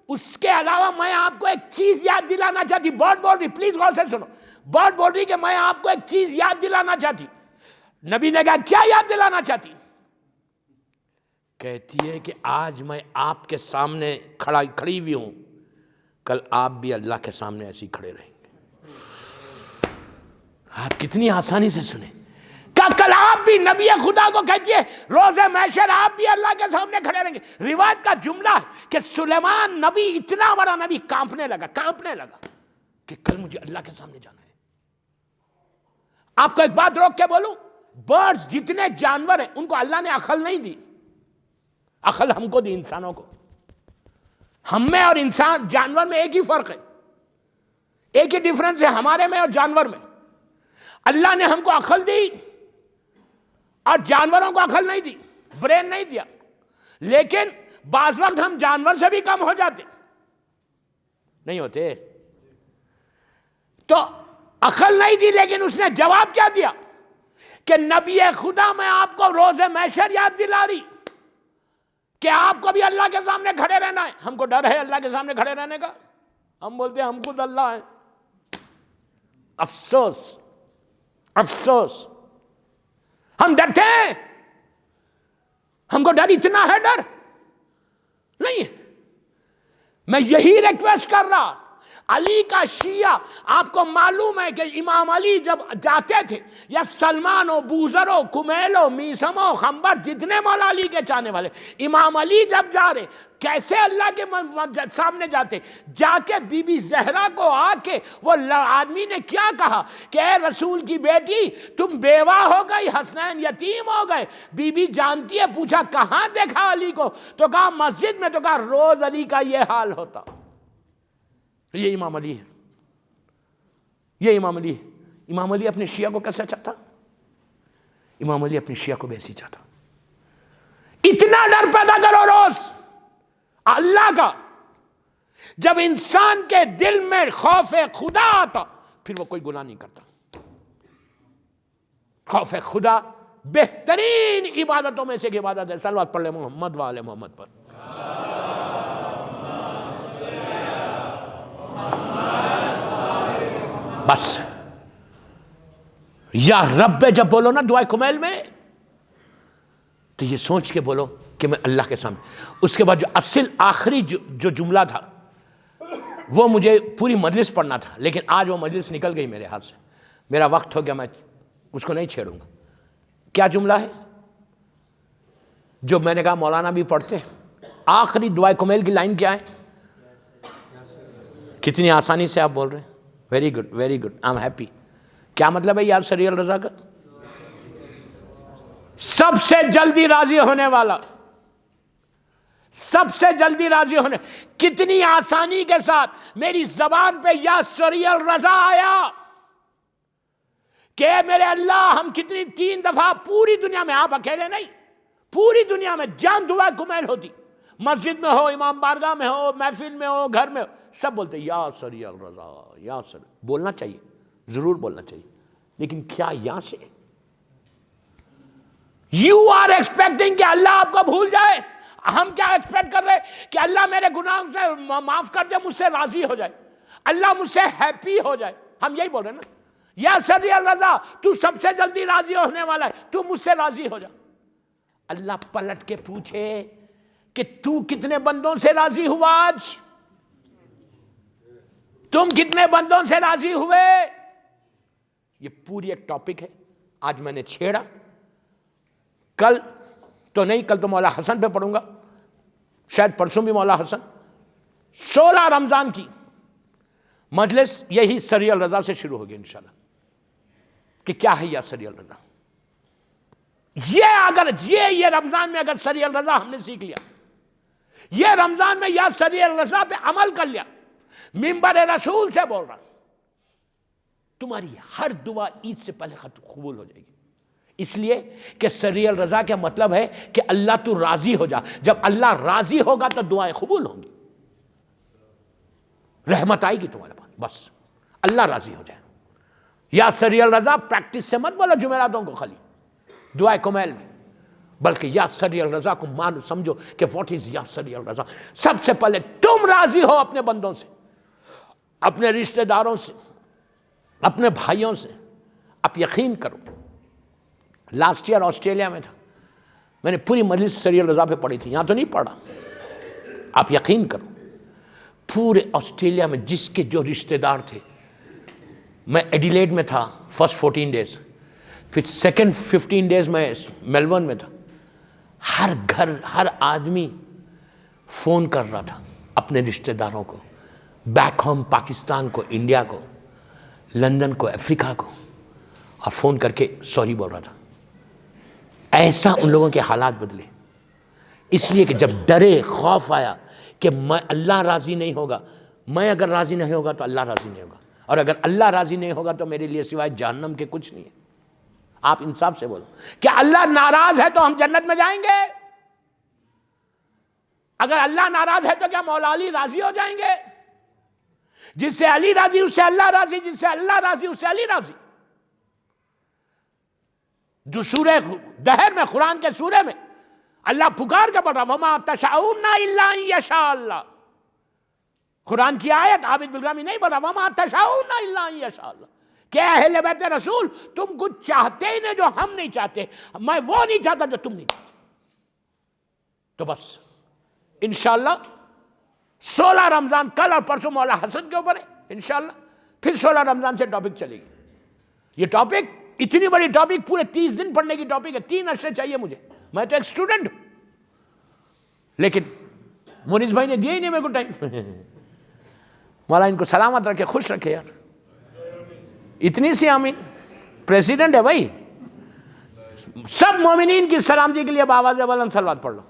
اس کے علاوہ میں آپ کو ایک چیز یاد دلانا چاہتی، بہت بول رہی، پلیز غور سے سنو، بہت بول رہی کہ میں آپ کو ایک چیز یاد دلانا چاہتی۔ نبی نے کہا کیا یاد دلانا چاہتی؟ کہتی ہے کہ آج میں آپ کے سامنے کھڑی ہوئی ہوں، کل آپ بھی اللہ کے سامنے ایسے ہی کھڑے رہیں گے۔ آپ کتنی آسانی سے سنیں، کہ کل آپ بھی، نبی خدا کو کہتی ہے روز محشر آپ بھی اللہ کے سامنے کھڑے رہیں گے۔ روایت کا جملہ ہے کہ سلیمان نبی، اتنا بڑا نبی، کانپنے لگا کہ کل مجھے اللہ کے سامنے جانا ہے۔ آپ کو ایک بات روک کے بولوں، برڈز جتنے جانور ہیں ان کو اللہ نے عقل نہیں دی، عقل ہم کو دی، انسانوں کو۔ ہم میں اور انسان جانور میں ایک ہی فرق ہے، ایک ہی ڈیفرنس ہے ہمارے میں اور جانور میں۔ اللہ نے ہم کو عقل دی اور جانوروں کو عقل نہیں دی، برین نہیں دیا، لیکن بعض وقت ہم جانور سے بھی کم ہو جاتے، نہیں ہوتے؟ تو عقل نہیں دی، لیکن اس نے جواب کیا دیا کہ نبی خدا میں آپ کو روز محشر یاد دلا رہی کہ آپ کو بھی اللہ کے سامنے کھڑے رہنا ہے۔ ہم کو ڈر ہے اللہ کے سامنے کھڑے رہنے کا، ہم بولتے ہیں ہم خود اللہ ہیں۔ افسوس، ہم ڈرتے ہیں، ہم کو ڈر اتنا ہے، ڈر نہیں ہے۔ میں یہی ریکویسٹ کر رہا، علی کا شیعہ، آپ کو معلوم ہے کہ امام علی جب جاتے تھے، یا سلمان و بوذر و کمیل و میثم و خنبر، جتنے مولا علی کے چاہنے والے، امام علی جب جا رہے کیسے اللہ کے سامنے جاتے، جا کے بی بی زہرا کو آ کے وہ آدمی نے کیا کہا کہ اے رسول کی بیٹی تم بیوہ ہو گئی، حسنین یتیم ہو گئے۔ بی بی جانتی ہے، پوچھا کہاں دیکھا علی کو، تو کہا مسجد میں، تو کہا روز علی کا یہ حال ہوتا۔ یہ امام علی ہے، یہ امام علی ہے۔ امام علی اپنے شیعہ کو کیسا چاہتا؟ امام علی اپنے شیعہ کو بھی ایسی چاہتا۔ اتنا ڈر پیدا کرو روز اللہ کا، جب انسان کے دل میں خوف خدا آتا پھر وہ کوئی گناہ نہیں کرتا۔ خوف خدا بہترین عبادتوں میں سے ایک عبادت ہے۔ صلوات پڑھ لے محمد و آل محمد پر۔ بس یا رب جب بولو نا دعائے کمیل میں، تو یہ سوچ کے بولو کہ میں اللہ کے سامنے۔ اس کے بعد جو اصل آخری جو جملہ تھا وہ مجھے پوری مجلس پڑھنا تھا، لیکن آج وہ مجلس نکل گئی میرے ہاتھ سے، میرا وقت ہو گیا، میں اس کو نہیں چھیڑوں گا۔ کیا جملہ ہے جو میں نے کہا مولانا بھی پڑھتے؟ آخری دعائے کمیل کی لائن کیا ہے؟ کتنی آسانی سے آپ بول رہے ہیں، very good, very good, I am happy. کیا مطلب ہے یا سری الرضا کا؟ سب سے جلدی راضی ہونے والا، سب سے جلدی راضی ہونے۔ کتنی آسانی کے ساتھ میری زبان پہ یا سری الرضا آیا کہ میرے اللہ، ہم کتنی 3 دفعہ پوری دنیا میں، آپ اکیلے نہیں، پوری دنیا میں جان دعا کمیل ہوتی، مسجد میں ہو، امام بارگاہ میں ہو، محفل میں ہو، گھر میں ہو، سب بولتے یا سری الرضا، یا سری۔ بولنا چاہیے، ضرور بولنا چاہیے، لیکن کیا یا سے؟ یو آر ایکسپیکٹنگ کہ اللہ آپ کو بھول جائے۔ ہم کیا ایکسپیکٹ کر رہے کہ اللہ میرے گناہوں سے معاف کر دے، مجھ سے راضی ہو جائے، اللہ مجھ سے ہیپی ہو جائے۔ ہم یہی بول رہے ہیں نا، یا سری الرضا تو سب سے جلدی راضی ہونے والا ہے، تو مجھ سے راضی ہو جا۔ اللہ پلٹ کے پوچھے کہ تو کتنے بندوں سے راضی ہوا آج؟ تم کتنے بندوں سے راضی ہوئے؟ یہ پوری ایک ٹاپک ہے، آج میں نے چھیڑا، کل تو نہیں، کل تو مولا حسن پہ پڑھوں گا، شاید پرسوں بھی مولا حسن۔ 16 رمضان کی مجلس یہی سری الرضا سے شروع ہوگی انشاءاللہ۔ کہ کیا ہے یا سری الرضا. یہ رمضان میں اگر سری الرضا ہم نے سیکھ لیا، یہ رمضان میں یا سری الرضا پہ عمل کر لیا، منبر رسول سے بول رہا، تمہاری ہر دعا عید سے پہلے قبول ہو جائے گی. اس لیے کہ سری الرضا کا مطلب ہے کہ اللہ تو راضی ہو جا. جب اللہ راضی ہوگا تو دعائیں قبول ہوں گی، رحمت آئے گی تمہارے پاس. بس اللہ راضی ہو جائے. یا سری الرضا پریکٹس سے مت بولو جمعراتوں کو خالی دعائے کمیل میں، بلکہ یا سری الرضا کو مانو، سمجھو کہ واٹ از یا سری الرضا. سب سے پہلے تم راضی ہو اپنے بندوں سے، اپنے رشتہ داروں سے، اپنے بھائیوں سے. آپ یقین کرو، لاسٹ ایئر آسٹریلیا میں تھا، میں نے پوری مجلس سری الرضا پہ پڑھی تھی، یہاں تو نہیں پڑھا. آپ یقین کرو پورے آسٹریلیا میں جس کے جو رشتہ دار تھے، میں ایڈیلیڈ میں تھا فرسٹ 14 days، پھر سیکنڈ 15 days میں میلبورن میں تھا. ہر گھر، ہر آدمی فون کر رہا تھا اپنے رشتہ داروں کو، بیک ہوم پاکستان کو، انڈیا کو، لندن کو، افریقہ کو، اور فون کر کے سوری بول رہا تھا. ایسا ان لوگوں کے حالات بدلے، اس لیے کہ جب ڈرے، خوف آیا کہ میں اللہ راضی نہیں ہوگا، میں اگر راضی نہیں ہوگا تو اللہ راضی نہیں ہوگا، اور اگر اللہ راضی نہیں ہوگا تو میرے لیے سوائے جہنم کے کچھ نہیں ہے. آپ انصاف سے بولو، کیا اللہ ناراض ہے تو ہم جنت میں جائیں گے؟ اگر اللہ ناراض ہے تو کیا مولا علی راضی ہو جائیں گے؟ جس سے علی راضی اس سے اللہ راضی، جس سے اللہ راضی اس سے علی راضی. جو سورہ دہر میں، قرآن کے سورے میں اللہ پکار کے پڑھ رہا وَمَا تَشَاءُونَ إِلَّا أَن يَشَاءَ اللَّهُ. قرآن کی آیت عابد بلغامی نہیں پڑھ رہا وَمَا تَشَاءُونَ إِلَّا أَن يَشَاءَ اللَّهُ. کہ اہل بیت رسول تم کچھ چاہتے ہی نہیں جو ہم نہیں چاہتے، میں وہ نہیں چاہتا جو تم نہیں چاہتے. تو بس انشاءاللہ 16 رمضان کل اور پرسوں مولا حسن کے اوپر ہے انشاءاللہ. پھر 16 رمضان سے ٹاپک چلے گی. یہ ٹاپک اتنی بڑی ٹاپک، پورے 30 دن پڑھنے کی ٹاپک ہے. 3 عرصے چاہیے مجھے، میں تو ایک اسٹوڈنٹ ہوں. لیکن مونس بھائی نے دیا ہی نہیں میرے کو ٹائم. مولا ان کو سلامت رکھے، خوش رکھے یار. اتنی سی آمین. پریزیڈنٹ ہے بھائی. سب مومنین کی سلامتی کے لیے بآواز بلند صلوات پڑھ لو.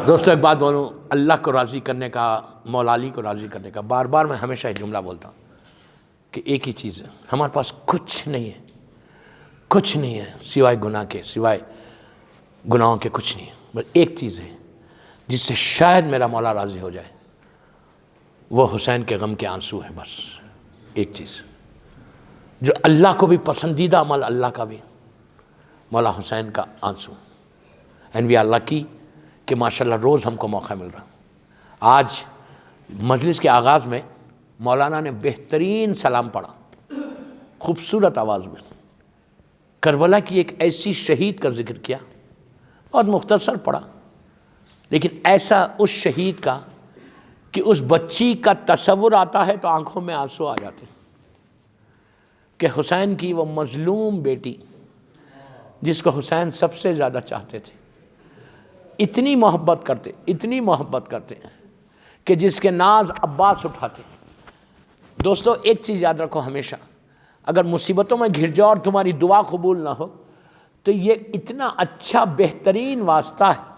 دوستو ایک بات بولوں، اللہ کو راضی کرنے کا، مولا علی کو راضی کرنے کا، بار بار میں ہمیشہ یہ جملہ بولتا ہوں کہ ایک ہی چیز ہے، ہمارے پاس کچھ نہیں ہے، کچھ نہیں ہے سوائے گناہ کے، سوائے گناہوں کے کچھ نہیں ہے. بس ایک چیز ہے جس سے شاید میرا مولا راضی ہو جائے، وہ حسین کے غم کے آنسو ہے. بس ایک چیز جو اللہ کو بھی پسندیدہ عمل، اللہ کا بھی، مولا حسین کا آنسو. اینڈ وی آر لکی کہ ماشاءاللہ روز ہم کو موقع مل رہا. آج مجلس کے آغاز میں مولانا نے بہترین سلام پڑھا، خوبصورت آواز میں کربلا کی ایک ایسی شہید کا ذکر کیا، بہت مختصر پڑھا، لیکن ایسا اس شہید کا کہ اس بچی کا تصور آتا ہے تو آنکھوں میں آنسو آ جاتے ہیں کہ حسین کی وہ مظلوم بیٹی جس کو حسین سب سے زیادہ چاہتے تھے، اتنی محبت کرتے، اتنی محبت کرتے ہیں کہ جس کے ناز عباس اٹھاتے. دوستو ایک چیز یاد رکھو ہمیشہ، اگر مصیبتوں میں گھر جاؤ اور تمہاری دعا قبول نہ ہو تو یہ اتنا اچھا بہترین واسطہ ہے.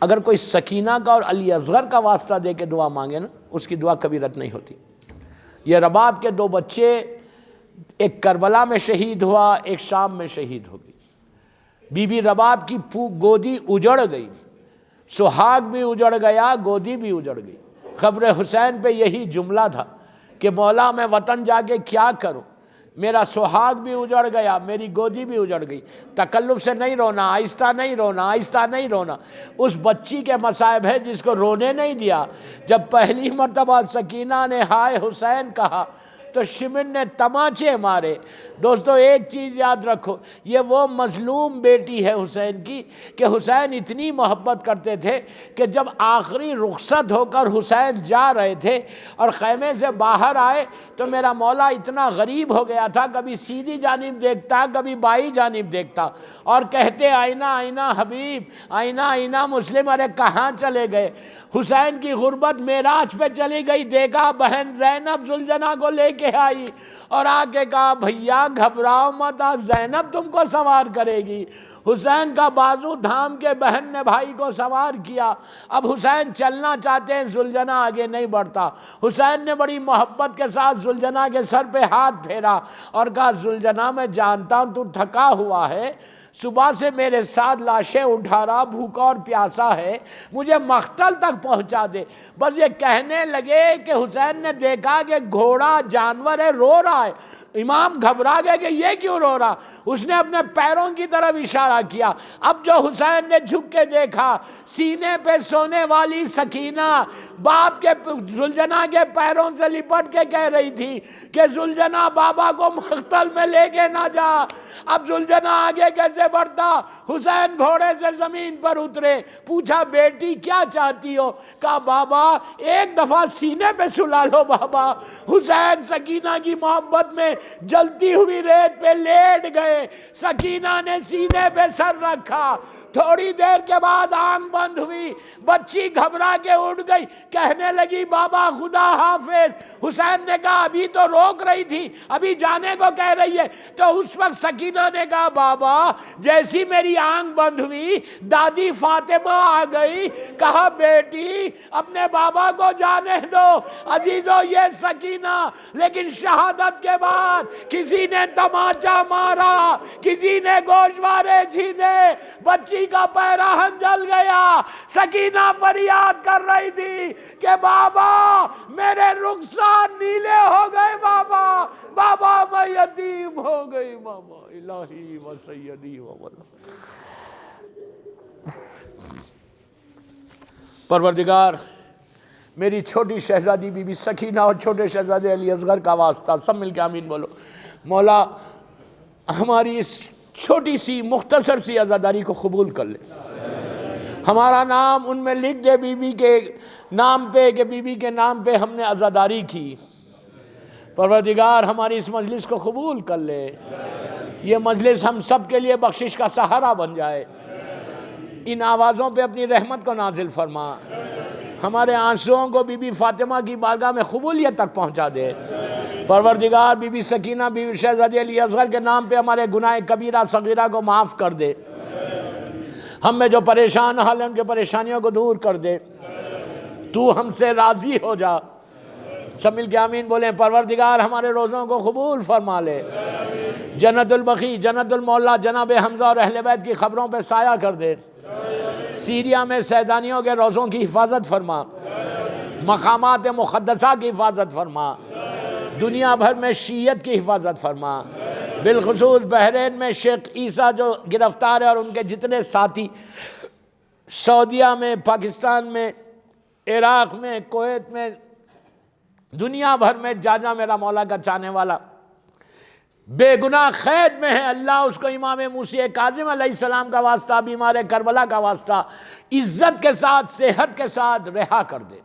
اگر کوئی سکینہ کا اور علی اصغر کا واسطہ دے کے دعا مانگے نا، اس کی دعا کبھی رد نہیں ہوتی. یہ رباب کے 2 بچے، ایک کربلا میں شہید ہوا، ایک شام میں شہید ہو گئی. بی بی رباب کی گودی اجڑ گئی، سہاگ بھی اجڑ گیا، گودی بھی اجڑ گئی. قبر حسین پہ یہی جملہ تھا کہ مولا میں وطن جا کے کیا کروں، میرا سہاگ بھی اجڑ گیا، میری گودی بھی اجڑ گئی. تکلف سے نہیں رونا، آہستہ نہیں رونا، آہستہ نہیں رونا. اس بچی کے مصائب ہے جس کو رونے نہیں دیا. جب پہلی مرتبہ سکینہ نے ہائے حسین کہا تو شمن نے تماچے مارے۔ دوستو ایک چیز یاد رکھو، یہ وہ مظلوم بیٹی ہے حسین کی کہ حسین اتنی محبت کرتے تھے کہ جب آخری رخصت ہو کر حسین جا رہے تھے اور خیمے سے باہر آئے تو میرا مولا اتنا غریب ہو گیا تھا، کبھی سیدھی جانب دیکھتا کبھی بائیں جانب دیکھتا اور کہتے آئینہ آئینہ حبیب، آئینہ آئینہ مسلم، ارے کہاں چلے گئے؟ حسین کی غربت معراج پہ چلی گئی، دیکھا بہن زینب ذوالجناح کو لے کے آئی اور آ کے کہا بھیا گھبراؤ مت، زینب تم کو سوار کرے گی۔ حسین کا بازو تھام کے بہن نے بھائی کو سوار کیا۔ اب حسین چلنا چاہتے ہیں، ذوالجناح آگے نہیں بڑھتا۔ حسین نے بڑی محبت کے ساتھ ذوالجناح کے سر پہ ہاتھ پھیرا اور کہا ذوالجناح میں جانتا ہوں تو تھکا ہوا ہے، صبح سے میرے ساتھ لاشیں اٹھا رہا، بھوکا اور پیاسا ہے، مجھے مقتل تک پہنچا دے۔ بس یہ کہنے لگے کہ حسین نے دیکھا کہ گھوڑا جانور ہے، رو رہا ہے۔ امام گھبرا گئے کہ یہ کیوں رو رہا؟ اس نے اپنے پیروں کی طرف اشارہ کیا۔ اب جو حسین نے جھک کے دیکھا، سینے پہ سونے والی سکینہ باپ کے ذوالجناح کے پیروں سے لپٹ کے کہہ رہی تھی کہ ذوالجناح بابا کو مقتل میں لے کے نہ جا۔ اب ذوالجناح آگے کیسے بڑھتا؟ حسین گھوڑے سے زمین پر اترے، پوچھا بیٹی کیا چاہتی ہو؟ کہا بابا ایک دفعہ سینے پہ سلا لو بابا۔ حسین سکینہ کی محبت میں جلتی ہوئی ریت پہ لیٹ گئے، سکینہ نے سینے پہ سر رکھا۔ تھوڑی دیر کے بعد آنکھ بند ہوئی، بچی گھبرا کے اٹھ گئی، کہنے لگی بابا خدا حافظ۔ حسین نے کہا ابھی تو روک رہی تھی، ابھی جانے کو کہہ رہی ہے۔ تو اس وقت سکینہ نے کہا بابا جیسی میری آنکھ بند ہوئی دادی فاطمہ آ گئی، کہا بیٹی اپنے بابا کو جانے دو۔ عزیزو یہ سکینہ، لیکن شہادت کے بعد کسی نے تماچا مارا، کسی نے گوشوارے چھینے، بچی کا پیراہن جل گیا۔ سکینہ فریاد کر رہی تھی کہ بابا میرے رخسار نیلے ہو گئے، بابا بابا میں یتیم ہو گئی، بابا الہی و سیدی و مولا۔ پروردگار میری چھوٹی شہزادی بی بی سکینہ اور چھوٹے شہزادے علی اصغر کا واسطہ، سب مل کے آمین بولو۔ مولا ہماری اس چھوٹی سی مختصر سی عزاداری کو قبول کر لے، ہمارا نام ان میں لکھ دے بی بی کے نام پہ کہ بی بی کے نام پہ ہم نے عزاداری کی۔ پروردگار ہماری اس مجلس کو قبول کر لے، یہ مجلس ہم سب کے لیے بخشش کا سہارا بن جائے۔ ان آوازوں پہ اپنی رحمت کو نازل فرما، ہمارے آنسوؤں کو بی بی فاطمہ کی بارگاہ میں قبولیت تک پہنچا دے۔ پروردگار بی بی سکینہ بی بی شہزادی علی اصغر کے نام پہ ہمارے گناہ کبیرہ صغیرہ کو معاف کر دے، ہم میں جو پریشان حال ہیں ان کے پریشانیوں کو دور کر دے، تو ہم سے راضی ہو جا۔ سب مل کے آمین بولیں۔ پروردگار ہمارے روزوں کو قبول فرما لے، جنت البقیع، جنت المولا جناب حمزہ اور اہل بیت کی خبروں پہ سایہ کر دے۔ سیریا میں سیدانیوں کے روزوں کی حفاظت فرما، مقامات مقدسہ کی حفاظت فرما، دنیا بھر میں شیعت کی حفاظت فرما، بالخصوص بحرین میں شیخ عیسیٰ جو گرفتار ہے اور ان کے جتنے ساتھی، سعودیہ میں، پاکستان میں، عراق میں، کویت میں، دنیا بھر میں جا جا میرا مولا کا چاہنے والا بے گناہ قید میں ہے، اللہ اس کو امام موسیٰ کاظم علیہ السلام کا واسطہ، بیمار کربلا کا واسطہ عزت کے ساتھ صحت کے ساتھ رہا کر دے۔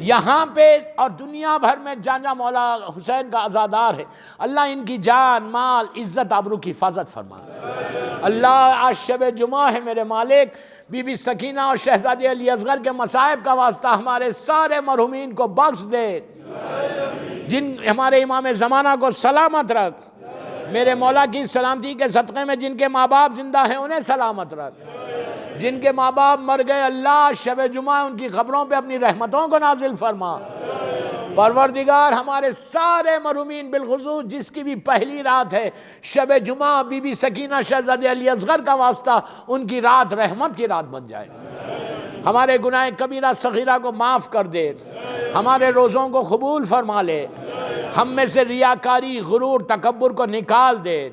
یہاں پہ اور دنیا بھر میں جہاں جہاں مولا حسین کا عزادار ہے، اللہ ان کی جان مال عزت آبرو کی حفاظت فرما۔ اللہ آج شب جمعہ ہے میرے مالک، بی بی سکینہ اور شہزادی علی اصغر کے مصائب کا واسطہ ہمارے سارے مرحومین کو بخش دے، جن ہمارے امام زمانہ کو سلامت رکھ، میرے مولا کی سلامتی کے صدقے میں جن کے ماں باپ زندہ ہیں انہیں سلامت رکھ، جن کے ماں باپ مر گئے اللہ شب جمعہ ان کی خبروں پہ اپنی رحمتوں کو نازل فرما۔ پروردگار ہمارے سارے مرحومین بالخصوص جس کی بھی پہلی رات ہے شب جمعہ، بی بی سکینہ شہزادی علی اصغر کا واسطہ ان کی رات رحمت کی رات بن جائے، ہمارے گناہ کبیرہ صغیرہ کو معاف کر دے، ہمارے روزوں کو قبول فرما لے، ہم میں سے ریاکاری غرور تکبر کو نکال دے،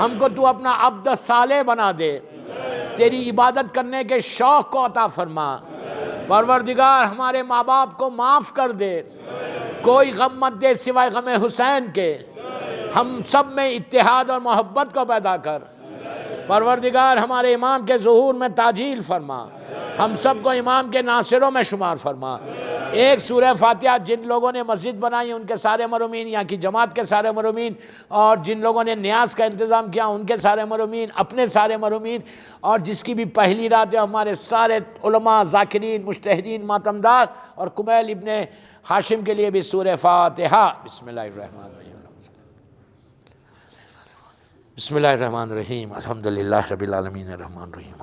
ہم کو تو اپنا عبد صالح بنا دے، تیری عبادت کرنے کے شوق کو عطا فرما۔ پروردگار ہمارے ماں باپ کو معاف کر دے، کوئی غم مت دے سوائے غم حسین کے، ہم سب میں اتحاد اور محبت کو پیدا کر، پروردگار ہمارے امام کے ظہور میں تعجیل فرما، ہم سب کو امام کے ناصروں میں شمار فرما۔ ایک سورہ فاتحہ جن لوگوں نے مسجد بنائی ان کے سارے مرحومین، یہاں کی جماعت کے سارے مرحومین، اور جن لوگوں نے نیاز کا انتظام کیا ان کے سارے مرحومین، اپنے سارے مرحومین، اور جس کی بھی پہلی رات ہے ہمارے سارے علماء، ذاکرین، مجتہدین، ماتمدار، اور کمیل ابن ہاشم کے لیے بھی سورہ فاتحہ۔ بسم اللہ الرحمن الرحیم، بسم اللہ الرحمن الرحیم، الحمدللہ رب العالمین الرحمن الرحیم،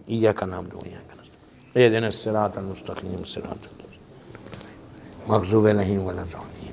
ایاک نعبد و ایاک نستعین، اہدنا الصراط المستقیم، صراط الذین غیر المغضوب علیہم ولا الضالین۔